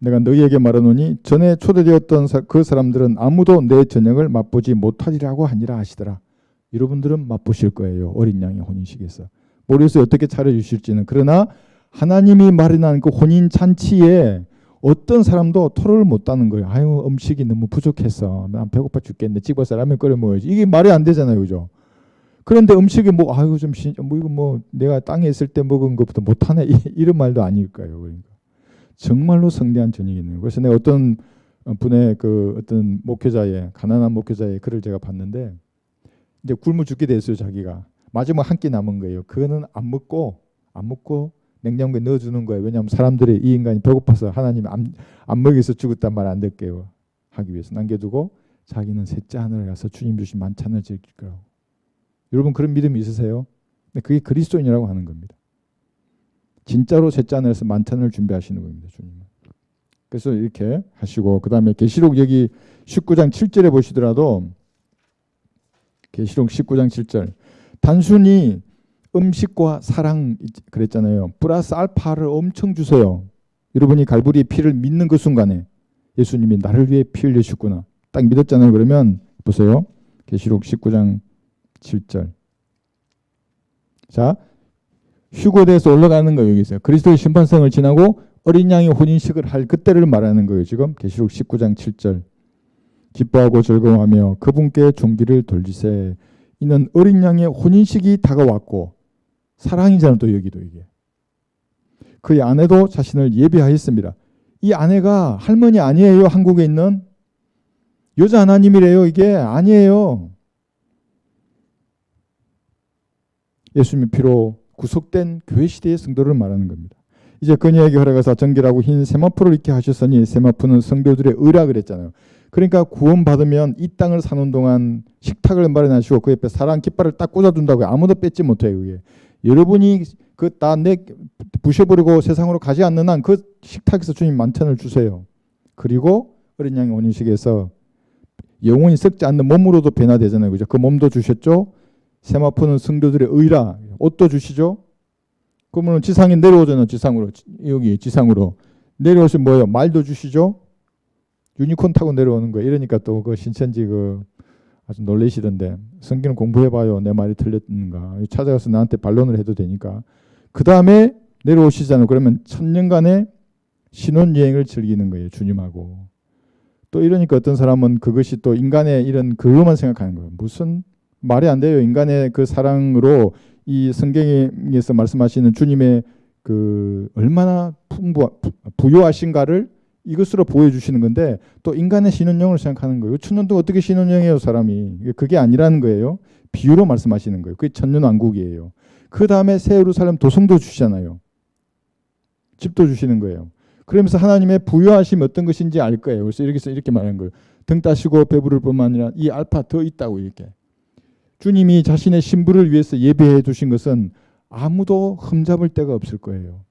내가 너희에게 말하노니 전에 초대되었던 그 사람들은 아무도 내 저녁을 맛보지 못하리라고 하니라 하시더라. 여러분들은 맛보실 거예요. 어린 양의 혼인식에서. 모르겠어요. 어떻게 차려주실지는. 그러나 하나님이 마련한 그 혼인 잔치에 어떤 사람도 토를 못 따는 거예요. 아유 음식이 너무 부족해서 난 배고파 죽겠네. 집어서 라면 끓여 먹어야지. 이게 말이 안 되잖아요. 그죠? 그런데 음식이 뭐 아유 좀 이거 뭐 내가 땅에 있을 때 먹은 것보다 못하네. 이런 말도 아닐까요? 그러니까. 정말로 성대한 저녁이네요. 그래서 내가 어떤 분의 그 어떤 목회자의 가난한 목회자의 글을 제가 봤는데 이제 굶어 죽게 됐어요. 자기가 마지막 한 끼 남은 거예요. 그거는 안 먹고 냉장고에 넣어주는 거예요. 왜냐하면 사람들이 이 인간이 배고파서 하나님 안 먹여서 죽었단 말 안 듣게요 하기 위해서 남겨두고 자기는 셋째 하늘에 가서 주님 주신 만찬을 즐길 거라고. 여러분 그런 믿음이 있으세요? 그게 그리스도인이라고 하는 겁니다. 진짜로 셋째 하늘에서 만찬을 준비하시는 겁니다. 주님은. 그래서 이렇게 하시고 그 다음에 계시록 여기 19장 7절에 보시더라도 계시록 19장 7절 단순히 음식과 사랑 그랬잖아요. 플러스 알파를 엄청 주세요. 여러분이 갈보리의 피를 믿는 그 순간에 예수님이 나를 위해 피 흘리셨구나. 딱 믿었잖아요. 그러면 보세요. 계시록 19장 7절. 자, 휴거돼서 올라가는 거예요. 여기 있어요. 그리스도의 심판성을 지나고 어린 양의 혼인식을 할 그때를 말하는 거예요. 지금 계시록 19장 7절. 기뻐하고 즐거워하며 그분께 종기를 돌리세. 이는 어린 양의 혼인식이 다가왔고 사랑이잖아요. 또 여기도 이게. 그의 아내도 자신을 예비하였습니다. 이 아내가 할머니 아니에요. 한국에 있는 여자 하나님이래요. 이게 아니에요. 예수님의 피로 구속된 교회 시대의 성도를 말하는 겁니다. 이제 그녀에게 허락하사 정결하고 흰 세마포를 입게 하셨으니 세마포는 성도들의 의라 그랬잖아요. 그러니까 구원받으면 이 땅을 사는 동안 식탁을 마련하시고 그 옆에 사랑 깃발을 딱 꽂아둔다고요. 아무도 뺏지 못해요. 그게. 여러분이 그 다 내 부셔버리고 세상으로 가지 않는 한 그 식탁에서 주님 만찬을 주세요. 그리고 어린 양의 혼인식에서 영혼이 썩지 않는 몸으로도 변화되잖아요. 그죠? 그 몸도 주셨죠. 세마포는 성도들의 의라. 옷도 주시죠. 그러면 지상에 내려오잖아요. 지상으로. 여기 지상으로. 내려오시면 뭐예요? 말도 주시죠. 유니콘 타고 내려오는 거예요. 이러니까 또 그 신천지 그 아주 놀라시던데 성경 공부해봐요. 내 말이 틀렸는가. 찾아가서 나한테 반론을 해도 되니까. 그 다음에 내려오시잖아요. 그러면 천년간의 신혼여행을 즐기는 거예요. 주님하고. 또 이러니까 어떤 사람은 그것이 또 인간의 이런 그것만 생각하는 거예요. 무슨 말이 안 돼요. 인간의 그 사랑으로 이 성경에서 말씀하시는 주님의 그 얼마나 부유하신가를 이것으로 보여주시는 건데 또 인간의 신혼여행을 생각하는 거예요. 천년 동안 어떻게 신혼여행해요 사람이. 그게 아니라는 거예요. 비유로 말씀하시는 거예요. 그게 천년왕국이에요. 그 다음에 새 예루살렘 도성도 주시잖아요. 집도 주시는 거예요. 그러면서 하나님의 부유하심이 어떤 것인지 알 거예요. 그래서 이렇게 말하는 거예요. 등 따시고 배부를 뿐만 아니라 이 알파 더 있다고 이렇게. 주님이 자신의 신부를 위해서 예배해 두신 것은 아무도 흠잡을 데가 없을 거예요.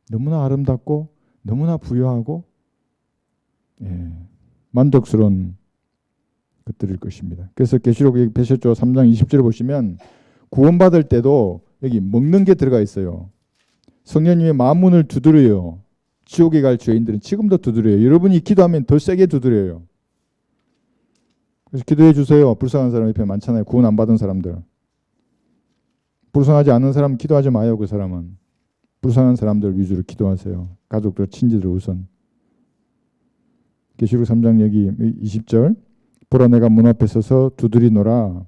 너무나 아름답고 너무나 부유하고 만족스러운 것들일 것입니다. 그래서 계시록 여기 보셨죠? 3장 20절을 보시면 구원받을 때도 여기 먹는 게 들어가 있어요. 성령님의 마문을 두드려요. 지옥에 갈 죄인들은 지금도 두드려요. 여러분이 기도하면 더 세게 두드려요. 그래서 기도해 주세요. 불쌍한 사람 옆에 많잖아요. 구원 안 받은 사람들. 불쌍하지 않은 사람 기도하지 마요. 그 사람은. 불쌍한 사람들 위주로 기도하세요. 가족들, 친지들 우선. 계시록 3장 여기 20절. 보라 내가 문 앞에 서서 두드리노라.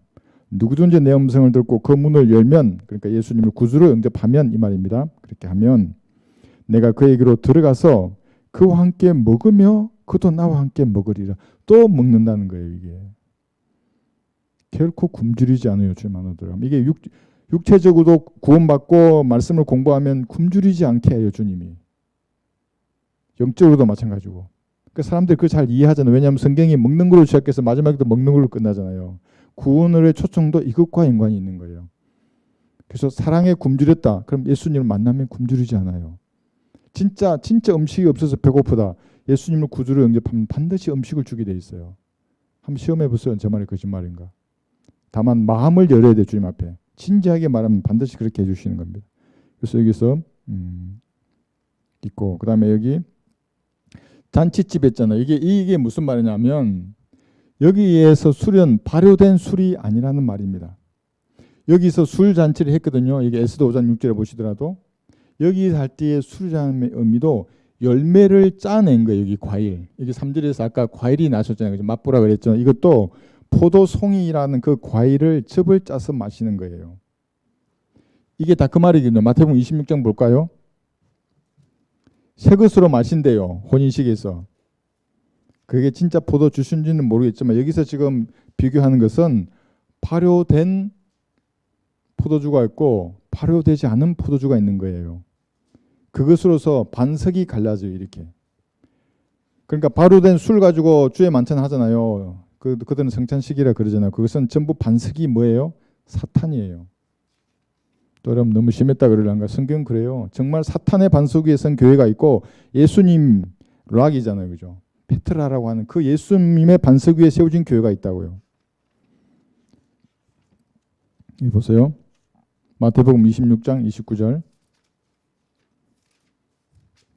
누구든지 내 음성을 듣고 그 문을 열면, 그러니까 예수님을 구주로 영접하면 이 말입니다. 그렇게 하면 내가 그에게로 들어가서 그와 함께 먹으며 그도 나와 함께 먹으리라. 또 먹는다는 거예요. 이게 결코 굶주리지 않아요. 주님 안으로 들어가면. 이게 육체적으로 구원받고 말씀을 공부하면 굶주리지 않게 해요. 주님이. 영적으로도 마찬가지고. 그 사람들이 그걸 잘 이해하잖아요. 왜냐하면 성경이 먹는 걸로 시작해서 마지막에도 먹는 걸로 끝나잖아요. 구원의 초청도 이것과 연관이 있는 거예요. 그래서 사랑에 굶주렸다. 그럼 예수님을 만나면 굶주리지 않아요. 진짜 음식이 없어서 배고프다. 예수님을 구주로 영접하면 반드시 음식을 주게 돼 있어요. 한번 시험해 보세요. 제 말이 거짓말인가. 다만 마음을 열어야 돼. 주님 앞에. 진지하게 말하면 반드시 그렇게 해주시는 겁니다. 그래서 여기서 있고, 그 다음에 여기 잔치집 했잖아요. 이게 무슨 말이냐면 여기에서 술은 발효된 술이 아니라는 말입니다. 여기서 술 잔치를 했거든요. 이게 에스더 5장 6절에 보시더라도 여기 할 때의 술이라는 의미도 열매를 짜낸 거예요. 여기 과일. 여기 3절에서 아까 과일이 나셨잖아요. 그죠? 맛보라 그랬죠. 이것도 포도송이라는 그 과일을 즙을 짜서 마시는 거예요. 이게 다 그 말이거든요. 마태복음 26장 볼까요? 새 것으로 마신대요. 혼인식에서. 그게 진짜 포도 주신지는 모르겠지만 여기서 지금 비교하는 것은 발효된 포도주가 있고 발효되지 않은 포도주가 있는 거예요. 그것으로서 반석이 갈라져요. 이렇게. 그러니까 발효된 술 가지고 주에 만찬 하잖아요. 그들은 성찬식이라 그러잖아요. 그것은 전부 반석이 뭐예요? 사탄이에요. 또 여러분 너무 심했다 그러려는가? 성경은 그래요. 정말 사탄의 반석 위에 선 교회가 있고 예수님 락이잖아요. 그죠? 페트라라고 하는 그 예수님의 반석 위에 세워진 교회가 있다고요. 이 보세요. 마태복음 26장 29절.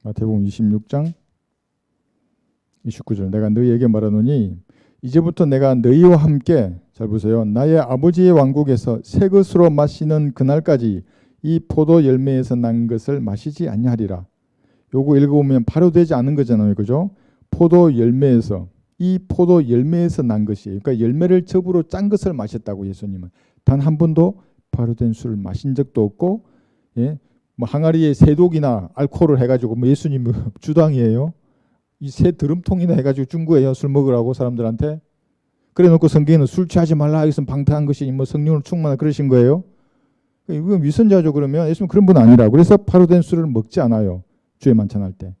마태복음 26장 29절. 내가 너희에게 말하노니 이제부터 내가 너희와 함께 잘 보세요. 나의 아버지의 왕국에서 새 것으로 마시는 그날까지 이 포도 열매에서 난 것을 마시지 아니하리라. 요거 읽어보면 발효되지 않은 거잖아요. 그죠? 포도 열매에서 이 포도 열매에서 난 것이에요. 그러니까 열매를 즙으로 짠 것을 마셨다고 예수님은. 단 한 번도 발효된 술을 마신 적도 없고, 예, 뭐 항아리에 새독이나 알코올을 해가지고 뭐 예수님 주당이에요. 이 새 드럼통이나 해가지고 준 거예요. 술 먹으라고 사람들한테. 그래놓고 성경에는 술 취하지 말라 여기서 방탕한 것이 뭐 성령으로 충만한 그러신 거예요. 이건 위선자죠. 그러면 예수님 그런 분 아니라. 그래서 발효된 술을 먹지 않아요. 주에 만찬할 때.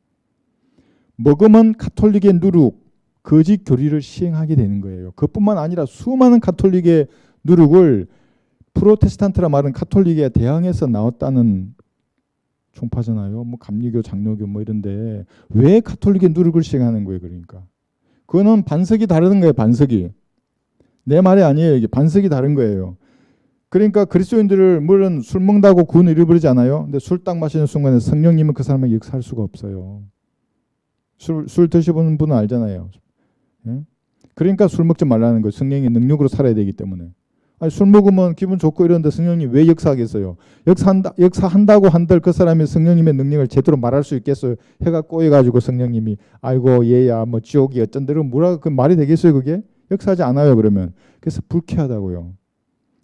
먹으면 가톨릭의 누룩, 거짓 교리를 시행하게 되는 거예요. 그뿐만 아니라 수많은 가톨릭의 누룩을 프로테스탄트라 말은 가톨릭에 대항해서 나왔다는 총파잖아요. 뭐 감리교, 장로교 뭐 이런데 왜 가톨릭의 누룩을 시행하는 거예요? 그러니까 그거는 반석이 다른 거예요. 반석이. 내 말이 아니에요. 이게 반석이 다른 거예요. 그러니까 그리스도인들을 물론 술 먹는다고 구원을 잃어버리지 않아요. 근데 술 딱 마시는 순간에 성령님은 그 사람에게 역사할 수가 없어요. 술 드셔보는 분은 알잖아요. 예? 그러니까 술 먹지 말라는 거예요. 성령의 능력으로 살아야 되기 때문에. 아니, 술 먹으면 기분 좋고 이러는데 성령님 왜 역사하겠어요? 역사한다고 한들 그 사람이 성령님의 능력을 제대로 말할 수 있겠어요? 해가 꼬여가지고 성령님이 아이고 얘야 뭐 지옥이 어쩐데 뭐라 그 말이 되겠어요? 그게 역사하지 않아요. 그러면 그래서 불쾌하다고요.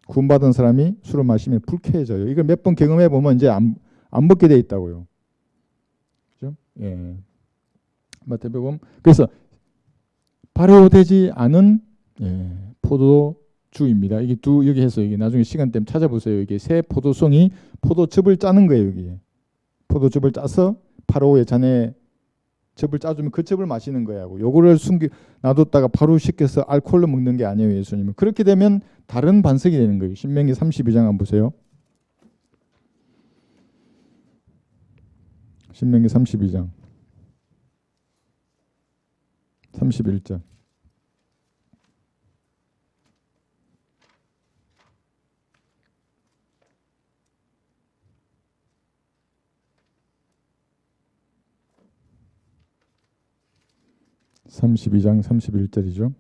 구원받은 사람이 술을 마시면 불쾌해져요. 이걸 몇 번 경험해 보면 이제 안 먹게 돼 있다고요. 그죠? 예. 마태복음. 그래서 발효되지 않은 포도주입니다. 이게 여기 해서 이게 나중에 시간 되면 찾아보세요. 이게 새 포도송이 포도즙을 짜는 거예요. 여기 포도즙을 짜서 파로의 잔에 즙을 짜주면 그 즙을 마시는 거야. 요거를 놔뒀다가 바로 시켜서 알코올로 먹는 게 아니에요. 예수님은. 그렇게 되면 다른 반석이 되는 거예요. 신명기 32장 한번 보세요. 신명기 32장 31절. (32장) 31절이죠.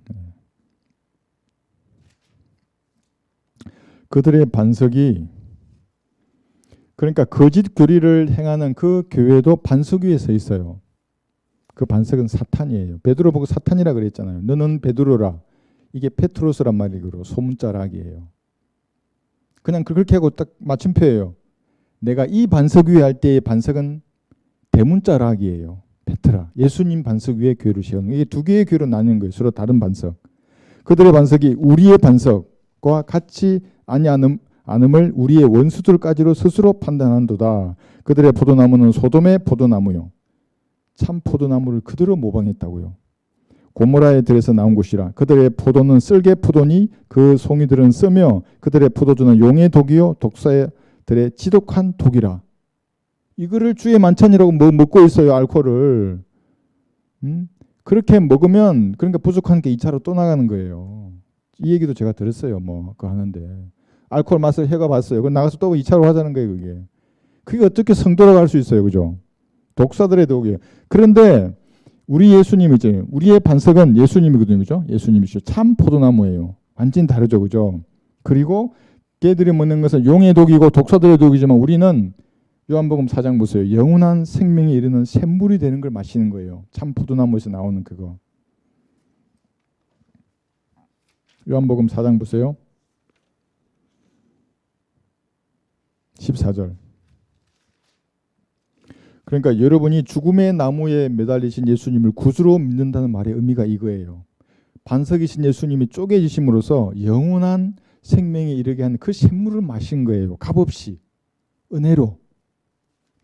그들의 반석이 그러니까 거짓 교리를 행하는 그 교회도 반석 위에 서 있어요. 그 반석은 사탄이에요. 베드로 보고 사탄이라 그랬잖아요. 너는 베드로라. 이게 페트로스란 말이고 소문자락이에요. 그냥 그렇게 하고 딱 맞춤표예요. 내가 이 반석 위에 할 때의 반석은 대문자락이에요. 페트라. 예수님 반석 위에 교회를 세우는 이게 두 개의 교회로 나뉘는 거예요. 서로 다른 반석. 그들의 반석이 우리의 반석과 같이 아니함을 우리의 원수들까지로 스스로 판단한도다. 그들의 포도나무는 소돔의 포도나무요. 참 포도나무를 그대로 모방했다고요. 고모라의 들에서 나온 곳이라. 그들의 포도는 쓸개 포도니 그 송이들은 쓰며 그들의 포도주는 용의 독이요 독사들의 지독한 독이라. 이거를 주의 만찬이라고 먹고 있어요. 알코올을. 그렇게 먹으면 그러니까 부족한 게 2차로 또 나가는 거예요. 이 얘기도 제가 들었어요. 뭐 그거 하는데 알코올 맛을 해가 봤어요. 그 나가서 또 2차로 하자는 거예요. 그게 어떻게 성도라고 할 수 있어요. 그죠? 독사들의 독이에요. 그런데 우리 예수님이죠. 우리의 반석은 예수님이거든요. 그죠? 예수님이시죠. 참 포도나무예요. 완전히 다르죠. 그죠? 그리고 걔들이 먹는 것은 용의 독이고 독사들의 독이지만 우리는 요한복음 4장 보세요. 영원한 생명에 이르는 샘물이 되는 걸 마시는 거예요. 참 포도나무에서 나오는 그거. 요한복음 4장 보세요. 14절. 그러니까 여러분이 죽음의 나무에 매달리신 예수님을 구주로 믿는다는 말의 의미가 이거예요. 반석이신 예수님이 쪼개지심으로써 영원한 생명에 이르게 한 그 샘물을 마신 거예요. 값없이. 은혜로.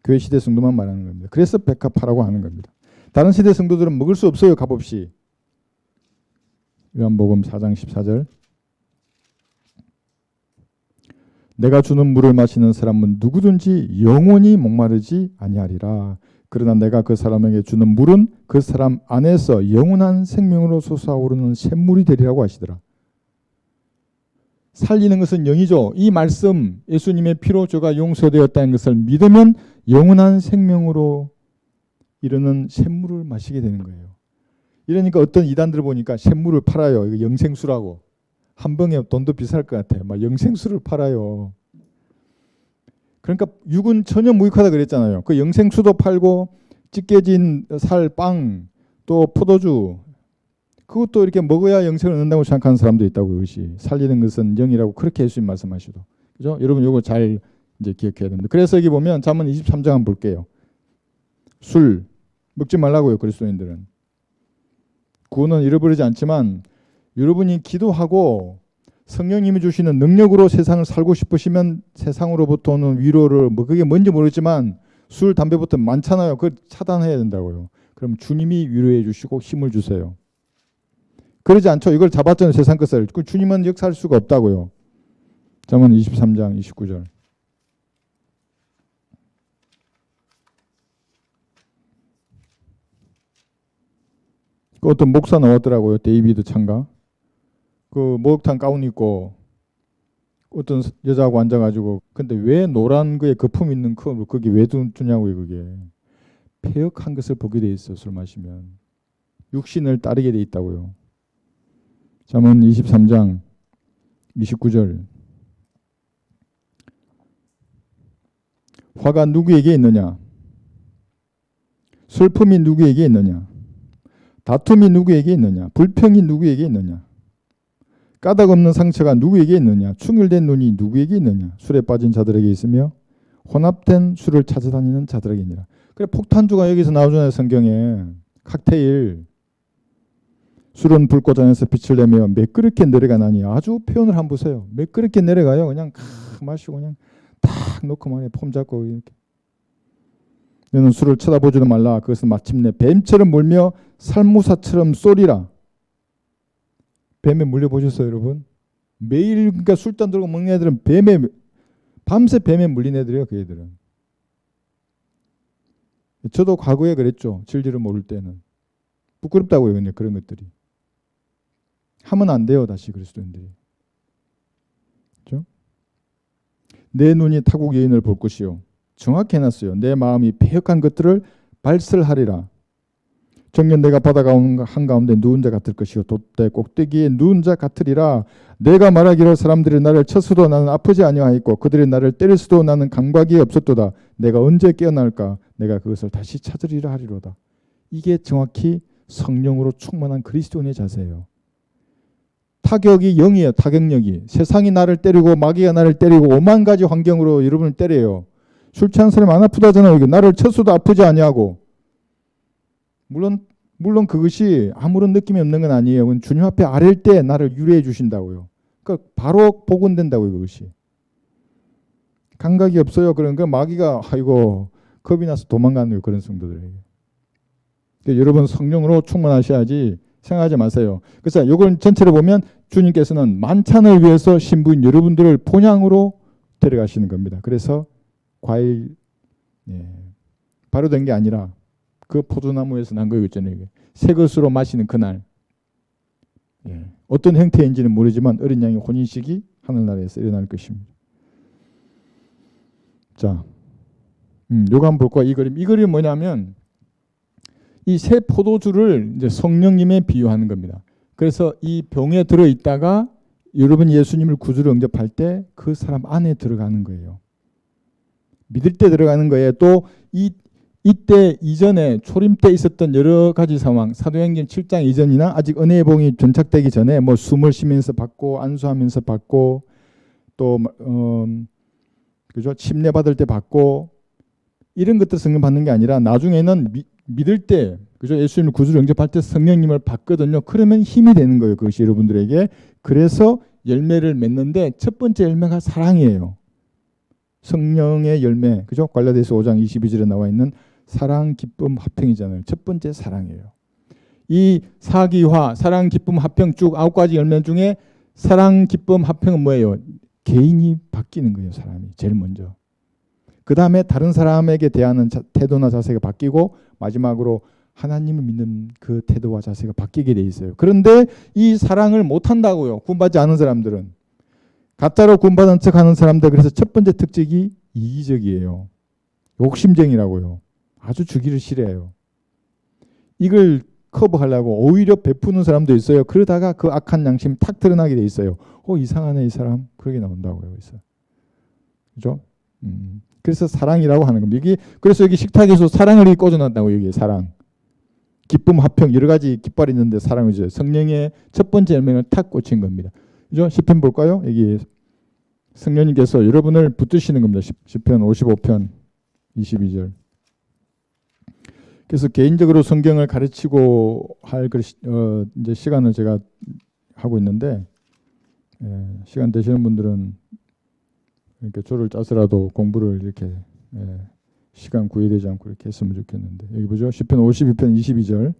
교회 시대 성도만 말하는 겁니다. 그래서 백합화라고 하는 겁니다. 다른 시대 성도들은 먹을 수 없어요. 값없이. 요한복음 4장 14절. 내가 주는 물을 마시는 사람은 누구든지 영원히 목마르지 아니하리라. 그러나 내가 그 사람에게 주는 물은 그 사람 안에서 영원한 생명으로 솟아오르는 샘물이 되리라고 하시더라. 살리는 것은 영이죠. 이 말씀 예수님의 피로 죄가 용서되었다는 것을 믿으면 영원한 생명으로 이르는 샘물을 마시게 되는 거예요. 이러니까 어떤 이단들 보니까 샘물을 팔아요. 이거 영생수라고. 한 병에 돈도 비쌀 것 같아요. 막 영생수를 팔아요. 그러니까 육은 전혀 무익하다 그랬잖아요. 그 영생수도 팔고 찢겨진 살, 빵, 또 포도주 그것도 이렇게 먹어야 영생을 얻는다고 생각하는 사람도 있다고. 이것이 살리는 것은 영이라고 그렇게 예수님 말씀하시도. 그죠? 여러분 이거 잘 이제 기억해야 됩니다. 그래서 여기 보면 잠언 23장 한번 볼게요. 술 먹지 말라고요. 그리스도인들은. 구원은 잃어버리지 않지만 여러분이 기도하고 성령님이 주시는 능력으로 세상을 살고 싶으시면 세상으로부터 오는 위로를 뭐 그게 뭔지 모르지만 술, 담배부터 많잖아요. 그걸 차단해야 된다고요. 그럼 주님이 위로해 주시고 힘을 주세요. 그러지 않죠. 이걸 잡았잖아요. 세상 것을. 그 주님은 역사할 수가 없다고요. 잠언 23장 29절. 그 어떤 목사 나왔더라고요. 데이비드 창가. 그 목욕탕 가운 입고 어떤 여자하고 앉아가지고 근데 왜 노란 거에 거품 있는 컵을 거기 왜 두냐고요. 그게 폐역한 것을 보게 돼 있어. 술 마시면 육신을 따르게 돼 있다고요. 잠언 23장 29절. 화가 누구에게 있느냐? 슬픔이 누구에게 있느냐? 다툼이 누구에게 있느냐? 불평이 누구에게 있느냐? 까닭 없는 상처가 누구에게 있느냐? 충혈된 눈이 누구에게 있느냐? 술에 빠진 자들에게 있으며 혼합된 술을 찾아다니는 자들에게니라. 그래 폭탄주가 여기서 나오잖아요. 성경에. 칵테일. 술은 불꽃 안에서 빛을 내며 매끄럽게 내려가나니. 아주 표현을 한번 보세요. 매끄럽게 내려가요. 그냥 마시고 그냥 탁 놓고 말이야. 폼 잡고 이렇게. 너는 술을 쳐다보지도 말라. 그것은 마침내 뱀처럼 물며 살무사처럼 쏘리라. 뱀에 물려보셨어요, 여러분? 매일 그러니까 술잔 들고 먹는 애들은 밤새 뱀에 물린 애들이에요, 그 애들은. 저도 과거에 그랬죠. 진리를 모를 때는. 부끄럽다고요, 근데 그런 것들이. 하면 안 돼요, 다시 그리스도인들이. 그렇죠? 내 눈이 타국 여인을 볼 것이요. 정확히 해놨어요. 내 마음이 패역한 것들을 발설하리라. 정녕 내가 바다가 한가운데 누운 자 같을 것이요 돛대 꼭대기에 누운 자 같으리라. 내가 말하기를 사람들이 나를 쳤어도 나는 아프지 아니하였고 그들이 나를 때렸어도 나는 강박이 없었도다. 내가 언제 깨어날까? 내가 그것을 다시 찾으리라 하리로다. 이게 정확히 성령으로 충만한 그리스도인의 자세예요. 타격이 0이에요. 타격력이. 세상이 나를 때리고 마귀가 나를 때리고 5만 가지 환경으로 여러분을 때려요. 술 취한 사람이 안 아프다잖아요. 나를 쳤어도 아프지 아니하고. 물론 그것이 아무런 느낌이 없는 건 아니에요. 주님 앞에 아랠 때 나를 유래해 주신다고요. 그러니까 바로 복원된다고요. 그것이. 감각이 없어요. 그러니까 마귀가 아이고 겁이 나서 도망가는 거예요. 그런 성도들에게. 그러니까 여러분 성령으로 충만하셔야지 생각하지 마세요. 그래서 이걸 전체를 보면 주님께서는 만찬을 위해서 신부인 여러분들을 본향으로 데려가시는 겁니다. 그래서 과일 바로 된 게 아니라 그 포도나무에서 난 거예요. 새 것으로 마시는 그날 어떤 형태인지는 모르지만 어린 양의 혼인식이 하늘나라에서 일어날 것입니다. 자, 요거 한번 볼까요? 이 그림. 이 그림이 뭐냐면 이 새 포도주를 이제 성령님에 비유하는 겁니다. 그래서 이 병에 들어 있다가 여러분 예수님을 구주로 영접할 때 그 사람 안에 들어가는 거예요. 믿을 때 들어가는 거예요. 또 이때 이전에 초림 때 있었던 여러 가지 상황, 사도행전 7장 이전이나 아직 은혜의 봉이 존착되기 전에 뭐 숨을 쉬면서 받고 안수하면서 받고 또 그죠? 침례 받을 때 받고 이런 것들 성령 받는 게 아니라 나중에는 믿을 때 그죠? 예수님을 구주로 영접할 때 성령님을 받거든요. 그러면 힘이 되는 거예요. 그것이 여러분들에게. 그래서 열매를 맺는데 첫 번째 열매가 사랑이에요. 성령의 열매. 그죠? 갈라디아서 5장 22절에 나와 있는 사랑, 기쁨, 화평이잖아요. 첫 번째 사랑이에요. 이 사기화, 사랑, 기쁨, 화평 쭉 9가지 열매 중에 사랑, 기쁨, 화평은 뭐예요? 개인이 바뀌는 거예요. 사람이 제일 먼저. 그 다음에 다른 사람에게 대하는 태도나 자세가 바뀌고 마지막으로 하나님을 믿는 그 태도와 자세가 바뀌게 돼 있어요. 그런데 이 사랑을 못한다고요. 구원받지 않은 사람들은. 가짜로 구원받은 척하는 사람들. 그래서 첫 번째 특징이 이기적이에요. 욕심쟁이라고요. 아주 주기를 싫어해요. 이걸 커버하려고 오히려 베푸는 사람도 있어요. 그러다가 그 악한 양심이 탁 드러나게 돼 있어요. 이상하네 이 사람. 그러게 나온다고요. 그죠? 그래서 사랑이라고 하는 겁니다. 그래서 여기 식탁에서 사랑을 꽂아놨다고 여기에 사랑. 기쁨, 화평 여러 가지 깃발이 있는데 사랑이죠. 성령의 첫 번째 열매를 탁 꽂힌 겁니다. 그죠? 시편 볼까요? 여기 성령님께서 여러분을 붙드시는 겁니다. 시편 55편 22절. 그래서 개인적으로 성경을 가르치고 할 이제 시간을 제가 하고 있는데 시간 되시는 분들은 이렇게 조를 짜서라도 공부를 이렇게 시간 구애되지 않고 이렇게 했으면 좋겠는데 여기 보죠. 시편 52편 22절.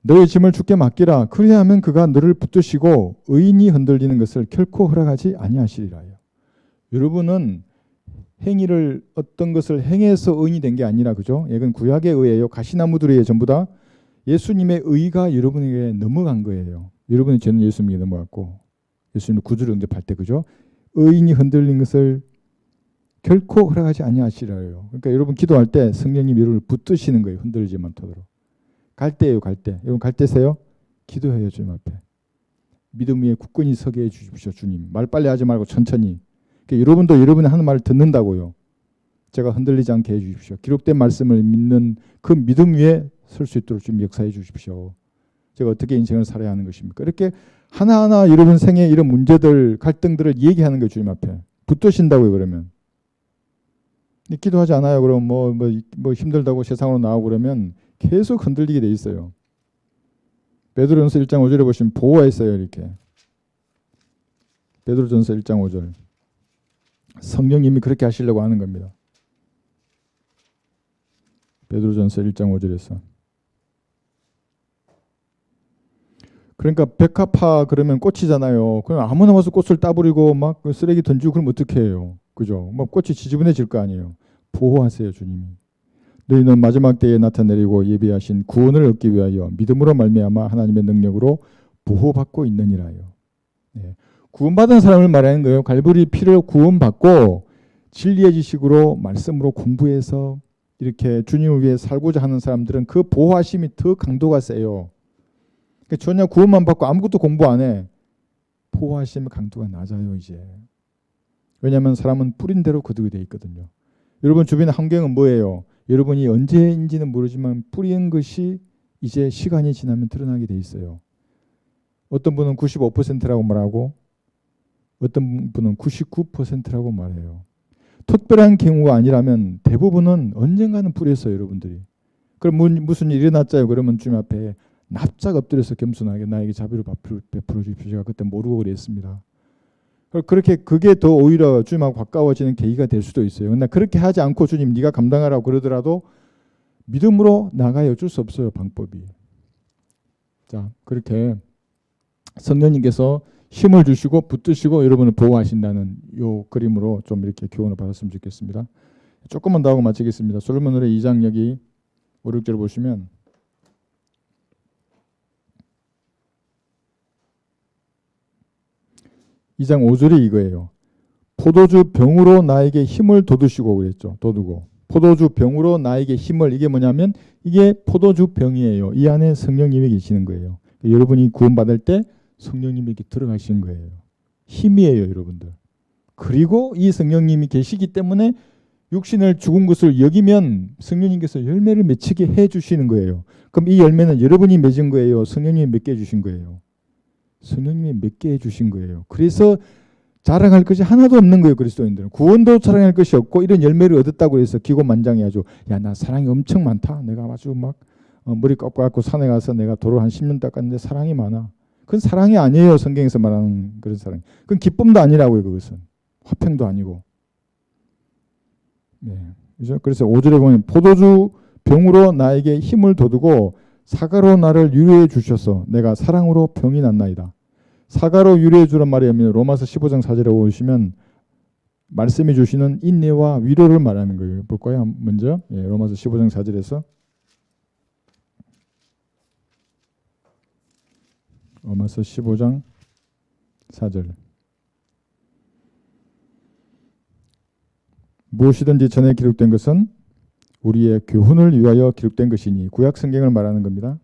너의 짐을 주께 맡기라. 그리하면 그가 너를 붙드시고 의인이 흔들리는 것을 결코 허락하지 아니하시리라요. 여러분은 행위를 어떤 것을 행해서 의인이 된 게 아니라 그죠? 이건 구약의 의예요. 가시나무들의 전부 다 예수님의 의가 여러분에게 넘어간 거예요. 여러분의 죄는 예수님에게 넘어갔고 예수님을 구주로 영접할 때 그죠? 의인이 흔들린 것을 결코 허락하지 아니하시라요. 그러니까 여러분 기도할 때 성령님 여러분을 붙드시는 거예요. 흔들리지 않도록. 갈 때예요. 갈 때. 여러분 갈 때세요? 기도해요. 주님 앞에. 믿음 위에 굳건히 서게 해주십시오. 주님. 말 빨리 하지 말고 천천히. 그러니까 여러분도 여러분이 하는 말을 듣는다고요. 제가 흔들리지 않게 해주십시오. 기록된 말씀을 믿는 그 믿음 위에 설 수 있도록 좀 역사해 주십시오. 제가 어떻게 인생을 살아야 하는 것입니까? 이렇게 하나하나 여러분 생에 이런 문제들, 갈등들을 얘기하는 거예요. 주님 앞에. 붙드신다고요. 그러면. 기도하지 않아요. 그럼 뭐 힘들다고 세상으로 나오고 그러면 계속 흔들리게 돼 있어요. 베드로전서 1장 5절에 보시면 보호했어요. 이렇게. 베드로전서 1장 5절. 성령님이 그렇게 하시려고 하는 겁니다. 베드로전서 1장 5절에서. 그러니까 백합화 그러면 꽃이잖아요. 그럼 아무나 와서 꽃을 따버리고 막 쓰레기 던지고 그러면 어떻게 해요? 그죠? 막 꽃이 지저분해질 거 아니에요. 보호하세요, 주님이. 너희는 마지막 때에 나타내리고 예비하신 구원을 얻기 위하여 믿음으로 말미암아 하나님의 능력으로 보호받고 있느니라요. 네. 구원받은 사람을 말하는 거예요. 갈보리 피를 구원받고 진리의 지식으로 말씀으로 공부해서 이렇게 주님을 위해 살고자 하는 사람들은 그 보호하심이 더 강도가 세요. 그러니까 전혀 구원만 받고 아무것도 공부 안 해. 보호하심의 강도가 낮아요. 이제. 왜냐하면 사람은 뿌린 대로 거두게 돼 있거든요. 여러분 주변의 환경은 뭐예요? 여러분이 언제인지는 모르지만 뿌린 것이 이제 시간이 지나면 드러나게 돼 있어요. 어떤 분은 95%라고 말하고 어떤 분은 99%라고 말해요. 특별한 경우가 아니라면 대부분은 언젠가는 뿌렸어요. 여러분들이. 그럼 무슨 일이 일어났자요? 그러면 주님 앞에 납작 엎드려서 겸손하게 나에게 자비를 베풀어 주십시오. 제가 그때 모르고 그랬습니다. 그렇게 그게 더 오히려 주님하고 가까워지는 계기가 될 수도 있어요. 근데 그렇게 하지 않고 주님 네가 감당하라고 그러더라도 믿음으로 나가야 어쩔 수 없어요. 방법이. 자, 그렇게 성령님께서 힘을 주시고 붙드시고 여러분을 보호하신다는 요 그림으로 좀 이렇게 교훈을 받았으면 좋겠습니다. 조금만 더 하고 마치겠습니다. 솔로몬 노래 2장 여기 5, 6절 보시면 이 장 5절이 이거예요. 포도주 병으로 나에게 힘을 돋우시고 그랬죠. 돋우고. 포도주 병으로 나에게 힘을, 이게 뭐냐면 이게 포도주 병이에요. 이 안에 성령님이 계시는 거예요. 여러분이 구원받을 때 성령님이 들어가신 거예요. 힘이에요, 여러분들. 그리고 이 성령님이 계시기 때문에 육신을 죽은 것을 여기면 성령님께서 열매를 맺히게 해주시는 거예요. 그럼 이 열매는 여러분이 맺은 거예요? 성령님이 맺게 해주신 거예요? 성령님이 맺게 해주신 거예요. 그래서 자랑할 것이 하나도 없는 거예요. 그리스도인들은. 구원도 자랑할 것이 없고 이런 열매를 얻었다고 해서 기고만장해야죠. 야, 나 사랑이 엄청 많다. 내가 아주 막 머리 꺾어갖고 산에 가서 내가 도로 한 10년 닦았는데 사랑이 많아. 그건 사랑이 아니에요. 성경에서 말하는 그런 사랑. 그건 기쁨도 아니라고요. 그것은. 화평도 아니고. 네. 그래서 5절에 보면 포도주 병으로 나에게 힘을 돋우고 사과로 나를 유료해 주셔서 내가 사랑으로 병이 났나이다. 사과로 유료해 주란 말이 아니면 로마서 15장 4절에 보시면 말씀해 주시는 인내와 위로를 말하는 거예요. 볼까요? 먼저 로마서 15장 4절에서 로마서 15장 4절 무엇이든지 전에 기록된 것은 우리의 교훈을 위하여 기록된 것이니 구약 성경을 말하는 겁니다.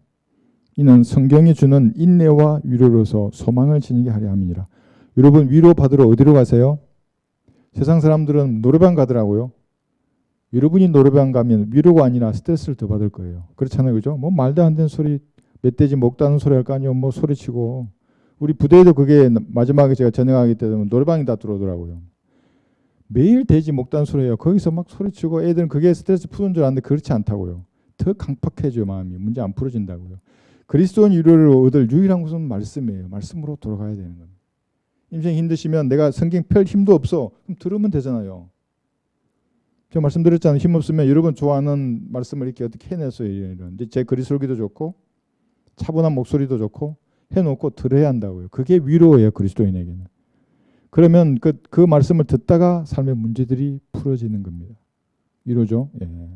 이는 성경이 주는 인내와 위로로서 소망을 지니게 하려 함이니라. 여러분 위로 받으러 어디로 가세요? 세상 사람들은 노래방 가더라고요. 여러분이 노래방 가면 위로가 아니라 스트레스를 더 받을 거예요. 그렇잖아요. 그죠? 뭐 말도 안 되는 소리 멧돼지 먹다는 소리 할 거 아니에요. 뭐 소리치고. 우리 부대에도 그게 마지막에 제가 전역하기 때 되면 노래방이 다 들어오더라고요. 매일 돼지 먹다는 소리예요. 거기서 막 소리치고 애들은 그게 스트레스 푸는 줄 아는데 그렇지 않다고요. 더 강팍해져요. 마음이. 문제 안 풀어진다고요. 그리스도인 위로를 얻을 유일한 것은 말씀이에요. 말씀으로 돌아가야 되는 겁니다. 인생 힘드시면 내가 성경 펼 힘도 없어. 그럼 들으면 되잖아요. 제가 말씀드렸잖아요. 힘 없으면 여러분 좋아하는 말씀을 이렇게 어떻게 해냈어요. 이런. 제 그리스도기도 좋고 차분한 목소리도 좋고 해놓고 들어야 한다고요. 그게 위로예요. 그리스도인에게는. 그러면 그 말씀을 듣다가 삶의 문제들이 풀어지는 겁니다. 위로죠. 예.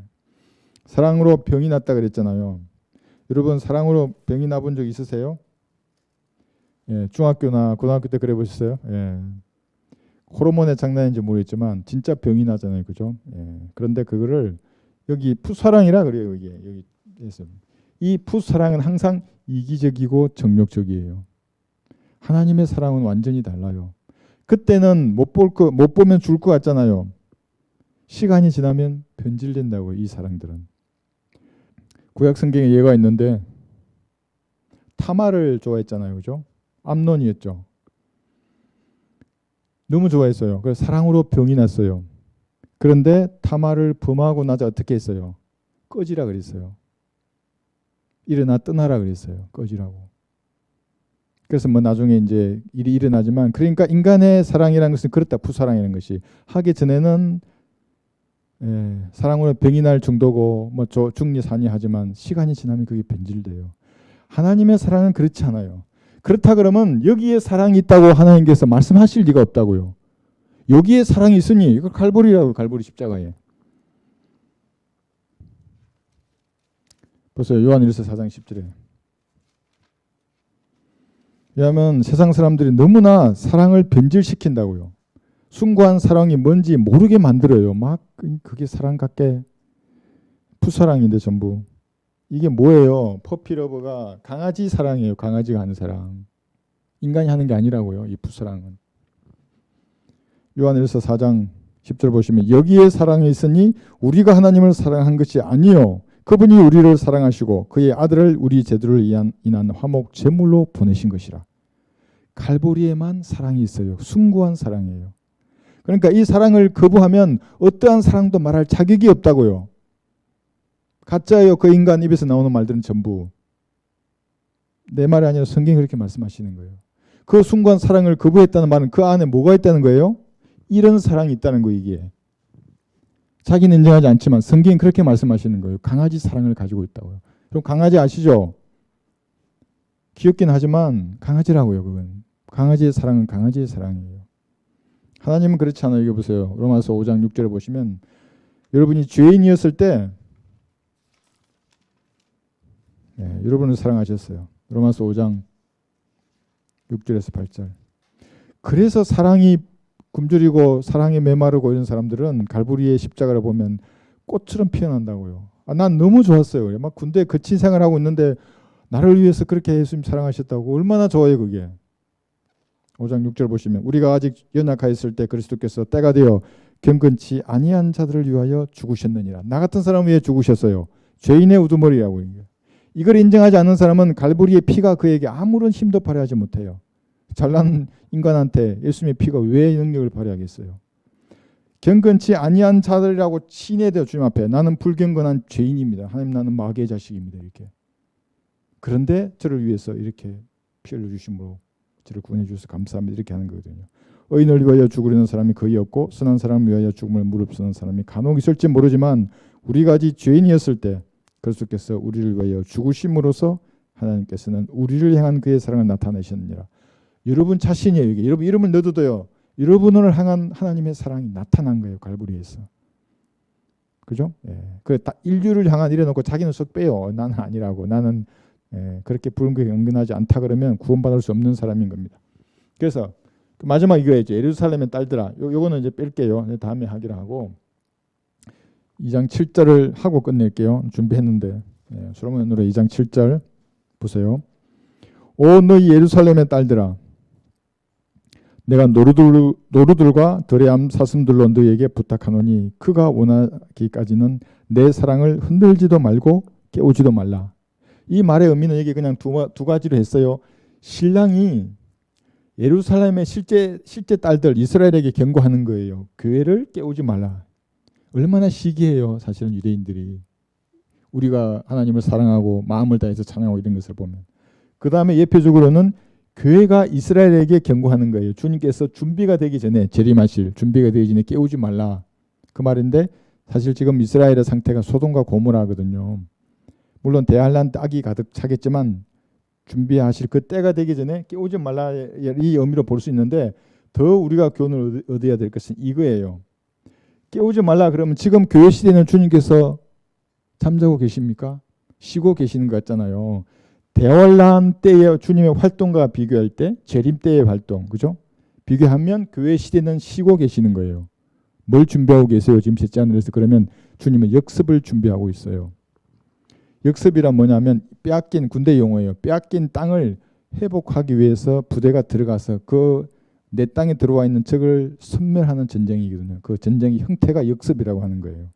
사랑으로 병이 났다 그랬잖아요. 여러분 사랑으로 병이 나본 적 있으세요? 예, 중학교나 고등학교 때 그래 보셨어요? 예. 호르몬의 장난인지 모르겠지만 진짜 병이 나잖아요. 그죠? 예. 그런데 그거를 여기 풋사랑이라 그래요. 여기 이 풋사랑은 항상 이기적이고 정욕적이에요. 하나님의 사랑은 완전히 달라요. 그때는 못 보면 죽을 것 같잖아요. 시간이 지나면 변질된다고 이 사랑들은. 구약 성경에 예가 있는데 타마를 좋아했잖아요. 그죠? 암논이었죠. 너무 좋아했어요. 그래서 사랑으로 병이 났어요. 그런데 타마를 범하고 나자 어떻게 했어요? 꺼지라 그랬어요. 일어나 떠나라 그랬어요. 꺼지라고. 그래서 뭐 나중에 이제 일이 일어나지만 그러니까 인간의 사랑이라는 것은 그렇다. 풋사랑이라는 것이. 하기 전에는 사랑으로 병이 날 정도고 뭐 중리 산이 하지만 시간이 지나면 그게 변질돼요. 하나님의 사랑은 그렇지 않아요. 그렇다 그러면 여기에 사랑이 있다고 하나님께서 말씀하실 리가 없다고요. 여기에 사랑이 있으니 이거 갈보리라고. 갈보리 십자가에. 보세요. 요한일서 4장 10절에. 왜냐하면 세상 사람들이 너무나 사랑을 변질시킨다고요. 숭고한 사랑이 뭔지 모르게 만들어요. 막 그게 사랑 같게. 풋사랑인데 전부. 이게 뭐예요? 퍼피러버가 강아지 사랑이에요. 강아지가 하는 사랑. 인간이 하는 게 아니라고요. 이 풋사랑은. 요한일서 4장 10절 보시면 여기에 사랑이 있으니 우리가 하나님을 사랑한 것이 아니요 그분이 우리를 사랑하시고 그의 아들을 우리 죄들을 인한 화목 제물로 보내신 것이라. 갈보리에만 사랑이 있어요. 숭고한 사랑이에요. 그러니까 이 사랑을 거부하면 어떠한 사랑도 말할 자격이 없다고요. 가짜예요. 그 인간 입에서 나오는 말들은 전부. 내 말이 아니라 성경이 그렇게 말씀하시는 거예요. 그 숭고한 사랑을 거부했다는 말은 그 안에 뭐가 있다는 거예요? 이런 사랑이 있다는 거 이게. 자기는 인정하지 않지만 성경이 그렇게 말씀하시는 거예요. 강아지 사랑을 가지고 있다고요. 그럼 강아지 아시죠? 귀엽긴 하지만 강아지라고요. 그건 강아지의 사랑은 강아지의 사랑이에요. 하나님은 그렇지 않아요. 이거 보세요. 로마서 5장 6절에 보시면 여러분이 죄인이었을 때 여러분을 사랑하셨어요. 로마서 5장 6절에서 8절. 그래서 사랑이 굶주리고 사랑이 메마르고 이런 사람들은 갈보리의 십자가를 보면 꽃처럼 피어난다고요. 난 너무 좋았어요. 막 군대에 거친 생활하고 있는데 나를 위해서 그렇게 예수님 사랑하셨다고 얼마나 좋아요 그게. 5장 6절 보시면 우리가 아직 연약하였을 때 그리스도께서 때가 되어 경건치 아니한 자들을 위하여 죽으셨느니라. 나 같은 사람 위해 죽으셨어요. 죄인의 우두머리라고. 이걸 인정하지 않는 사람은 갈보리의 피가 그에게 아무런 힘도 발휘하지 못해요. 잘난 인간한테 예수님의 피가 왜 능력을 발휘하겠어요. 경건치 아니한 자들이라고 칭해대요. 주님 앞에. 나는 불경건한 죄인입니다. 하나님 나는 마귀의 자식입니다. 이렇게. 그런데 저를 위해서 이렇게 피 흘려주심으로 저를 구원해 주셔서 감사합니다. 이렇게 하는 거거든요. 의인을 위하여 죽으려는 사람이 거의 없고 선한 사람을 위하여 죽음을 무릅쓰는 사람이 간혹 있을지 모르지만 우리가 아직 죄인이었을 때 그리스도께서 우리를 위하여 죽으심으로써 하나님께서는 우리를 향한 그의 사랑을 나타내셨느니라. 여러분 자신이에요. 이게. 여러분 이름을 넣어도요. 여러분을 향한 하나님의 사랑이 나타난 거예요. 갈보리에서. 그죠? 그 인류를 향한 이래놓고 자기는 쏙 빼요. 나는 아니라고. 나는 그렇게 불금에 연근하지 않다 그러면 구원받을 수 없는 사람인 겁니다. 그래서 마지막 이거예요. 예루살렘의 딸들아. 요거는 이제 뺄게요. 다음에 하기로 하고 2장 7절을 하고 끝낼게요. 준비했는데 솔로몬의 노래 2장 7절 보세요. 오 너희 예루살렘의 딸들아 내가 노루들과 드레암 사슴들로 너희에게 부탁하노니 그가 원하기까지는 내 사랑을 흔들지도 말고 깨우지도 말라. 이 말의 의미는 여기 그냥 두 가지로 했어요. 신랑이 예루살렘의 실제 딸들 이스라엘에게 경고하는 거예요. 교회를 깨우지 말라. 얼마나 시기해요. 사실은 유대인들이. 우리가 하나님을 사랑하고 마음을 다해서 찬양하고 이런 것을 보면. 그 다음에 예표적으로는 교회가 이스라엘에게 경고하는 거예요. 주님께서 준비가 되기 전에 재림하실 준비가 되기 전에 깨우지 말라. 그 말인데 사실 지금 이스라엘의 상태가 소돔과 고모라거든요. 물론 대환란 딱이 가득 차겠지만 준비하실 그 때가 되기 전에 깨우지 말라 이 의미로 볼 수 있는데 더 우리가 교훈을 얻어야 될 것은 이거예요. 깨우지 말라 그러면 지금 교회 시대는 주님께서 잠자고 계십니까? 쉬고 계시는 것 같잖아요. 대환란 때의 주님의 활동과 비교할 때 재림 때의 활동, 그죠? 비교하면 교회 시대는 쉬고 계시는 거예요. 뭘 준비하고 계세요? 지금 셋째 하늘에서 그러면 주님은 역습을 준비하고 있어요. 역습이란 뭐냐면 빼앗긴 군대 용어예요. 빼앗긴 땅을 회복하기 위해서 부대가 들어가서 그 내 땅에 들어와 있는 적을 섬멸하는 전쟁이거든요. 그 전쟁의 형태가 역습이라고 하는 거예요.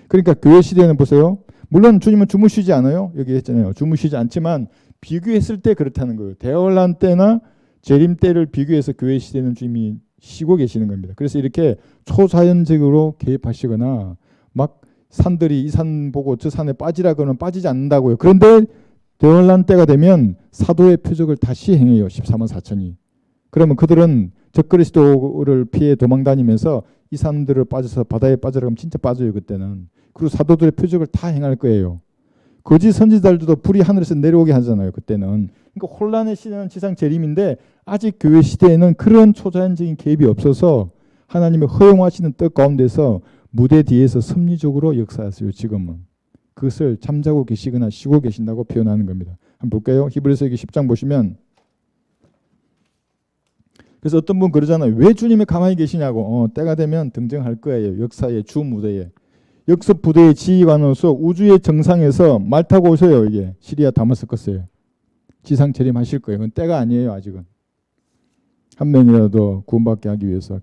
그러니까 교회 시대는 보세요. 물론 주님은 주무시지 않아요. 여기 했잖아요. 주무시지 않지만 비교했을 때 그렇다는 거예요. 대환란 때나 재림 때를 비교해서 교회 시대는 주님이 쉬고 계시는 겁니다. 그래서 이렇게 초자연적으로 개입하시거나 막 산들이 이 산 보고 저 산에 빠지라 그러면 빠지지 않는다고요. 그런데 대환란 때가 되면 사도의 표적을 다시 행해요. 14만 4천이. 그러면 그들은 적그리스도를 피해 도망다니면서 이 사람들을 빠져서 바다에 빠져라 하면 진짜 빠져요. 그때는. 그리고 사도들의 표적을 다 행할 거예요. 거짓 선지자들도 불이 하늘에서 내려오게 하잖아요. 그때는. 그러니까 혼란의 시대는 지상 재림인데 아직 교회 시대에는 그런 초자연적인 개입이 없어서 하나님의 허용하시는 뜻 가운데서 무대 뒤에서 섭리적으로 역사하세요. 지금은. 그것을 잠자고 계시거나 쉬고 계신다고 표현하는 겁니다. 한번 볼까요? 히브리서 10장 보시면 그래서 어떤 분 그러잖아요. 왜 주님이 가만히 계시냐고. 때가 되면 등장할 거예요. 역사의 주 무대에. 역습 부대의 지휘관으로서 우주의 정상에서 말 타고 오세요. 이게 시리아 다마스커스에. 지상 재림하실 거예요. 그건 때가 아니에요. 아직은. 한 명이라도 구원받게 하기 위해서.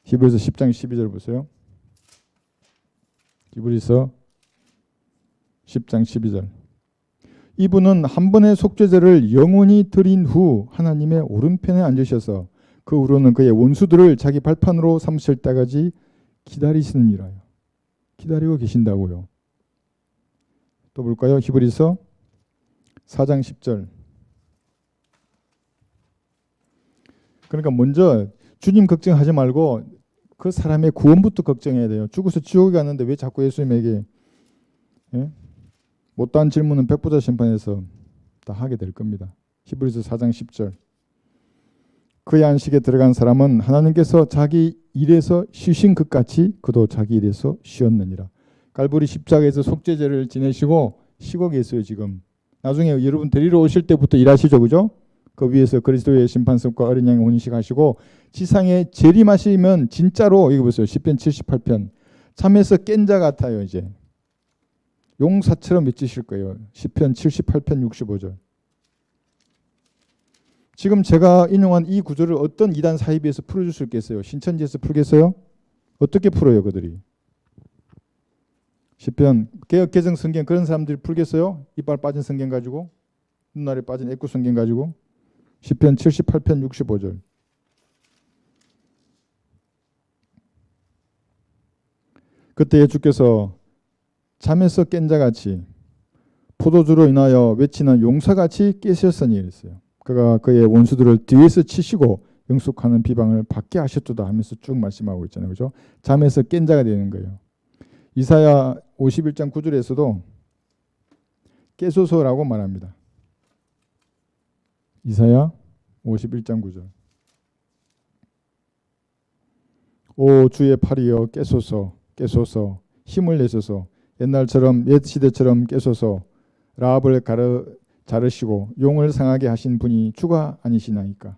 히브리서 10장 12절 보세요. 히브리서 10장 12절. 이분은 한 번의 속죄제를 영원히 드린 후 하나님의 오른편에 앉으셔서 그 후로는 그의 원수들을 자기 발판으로 삼으실 때까지 기다리시느니라요. 기다리고 계신다고요. 또 볼까요? 히브리서 4장 10절. 그러니까 먼저 주님 걱정하지 말고 그 사람의 구원부터 걱정해야 돼요. 죽어서 지옥에 갔는데 왜 자꾸 예수님에게 못다한 질문은 백부자 심판에서 다 하게 될 겁니다. 히브리서 4장 10절. 그의 안식에 들어간 사람은 하나님께서 자기 일에서 쉬신 것 같이 그도 자기 일에서 쉬었느니라. 갈보리 십자가에서 속죄제를 지내시고 쉬고 계세요 지금. 나중에 여러분 데리러 오실 때부터 일하시죠, 그죠? 그 위에서 그리스도의 심판석과 어린 양의 혼인식 하시고 지상에 재림하시면 진짜로 이거 보세요. 시편 78편 잠에서 깬 자 같아요. 이제 용사처럼 외치실 거예요. 시편 78편 65절. 지금 제가 인용한 이 구절을 어떤 이단 사이비에서 풀어줄 수 있겠어요? 신천지에서 풀겠어요? 어떻게 풀어요 그들이? 시편 개혁개정 성경 그런 사람들이 풀겠어요? 이빨 빠진 성경 가지고 눈알이 빠진 애꾸 성경 가지고 시편 78편 65절. 그때 주께서 잠에서 깬 자같이 포도주로 인하여 외치는 용사같이 깨셨으니 이랬어요. 그가 그의 원수들을 뒤에서 치시고 영속하는 비방을 받게 하셨도다 하면서 쭉 말씀하고 있잖아요. 그죠? 잠에서 깬 자가 되는 거예요. 이사야 51장 9절에서도 깨소서라고 말합니다. 이사야 51장 9절. 오 주의 팔이여 깨소서 깨소서 힘을 내소서 옛날처럼 옛 시대처럼 깨소서 라합을 자르시고 용을 상하게 하신 분이 주가 아니시나이까.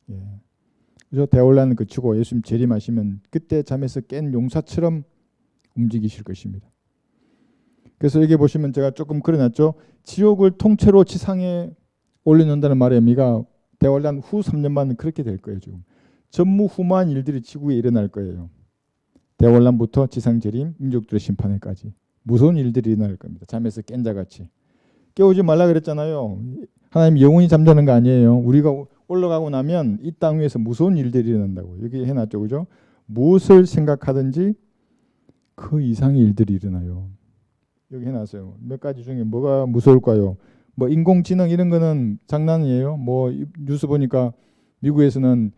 예. 그래서 대혼란을 그치고 예수님 재림하시면 그때 잠에서 깬 용사처럼 움직이실 것입니다. 그래서 여기 보시면 제가 조금 그려놨죠. 지옥을 통째로 지상에 올려놓는다는 말의 의미가 대환란 후 3년만은 그렇게 될 거예요. 지금 전무후무한 일들이 지구에 일어날 거예요. 대환란부터 지상재림, 민족들의 심판에까지 무서운 일들이 일어날 겁니다. 잠에서 깬 자같이. 깨우지 말라 그랬잖아요. 하나님 영원히 잠자는 거 아니에요. 우리가 올라가고 나면 이 땅 위에서 무서운 일들이 일어난다고 여기 해놨죠. 그죠? 무엇을 생각하든지 그 이상의 일들이 일어나요. 여기 해놨어요. 몇 가지 중에 뭐가 무서울까요? 뭐 인공지능 이런 거는 장난이에요. 뭐 뉴스 보니까 미국에서는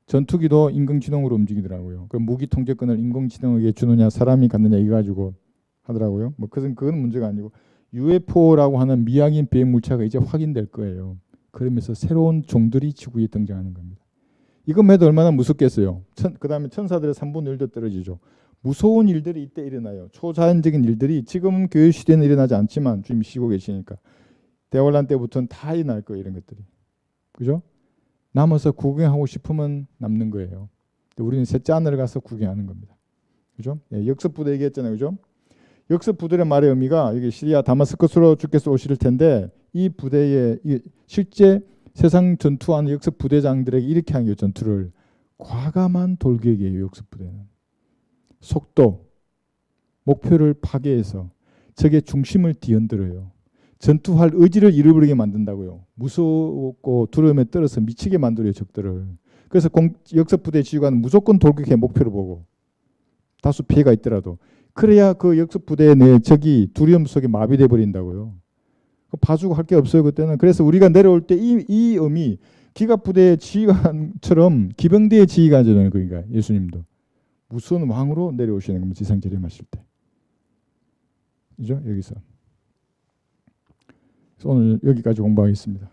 전투기도 인공지능으로 움직이더라고요. 그 무기 통제권을 인공지능에게 주느냐 사람이 갖느냐 이거 가지고 하더라고요. 뭐 그건 문제가 아니고 UFO라고 하는 미확인 비행 물체가 이제 확인될 거예요. 그러면서 새로운 종들이 지구에 등장하는 겁니다. 이것만 해도 얼마나 무섭겠어요. 그 다음에 천사들의 3분의 1도 떨어지죠. 무서운 일들이 이때 일어나요. 초자연적인 일들이 지금 교회 시대는 일어나지 않지만 주님이 쉬고 계시니까 대환란 때부터는 다 일어날 거예요. 이런 것들이. 그죠? 남아서 구경하고 싶으면 남는 거예요. 우리는 셋째 하늘을 가서 구경하는 겁니다. 그죠? 예, 역습부대 얘기했잖아요. 그죠? 역습부대의 말의 의미가 여기 시리아 다마스커스로 주께서 오실 텐데 이 부대에 실제 세상 전투하는 역습부대장들에게 이렇게 한 게 전투를 과감한 돌격이에요. 역습부대는. 속도, 목표를 파괴해서 적의 중심을 뒤흔들어요. 전투할 의지를 잃어버리게 만든다고요. 무섭고 두려움에 떨어서 미치게 만들어요. 적들을. 그래서 역습부대 지휘관은 무조건 돌격해 목표를 보고 다수 피해가 있더라도 그래야 그 역습부대의 내 적이 두려움 속에 마비돼 버린다고요. 봐주고 할 게 없어요 그때는. 그래서 우리가 내려올 때 이 의미 기갑부대의 지휘관처럼 기병대의 지휘관이잖아요. 그러니까 예수님도 무서운 왕으로 내려오시는 겁니다. 지상 재림하실 때. 그죠? 여기서. 오늘 여기까지 공부하겠습니다.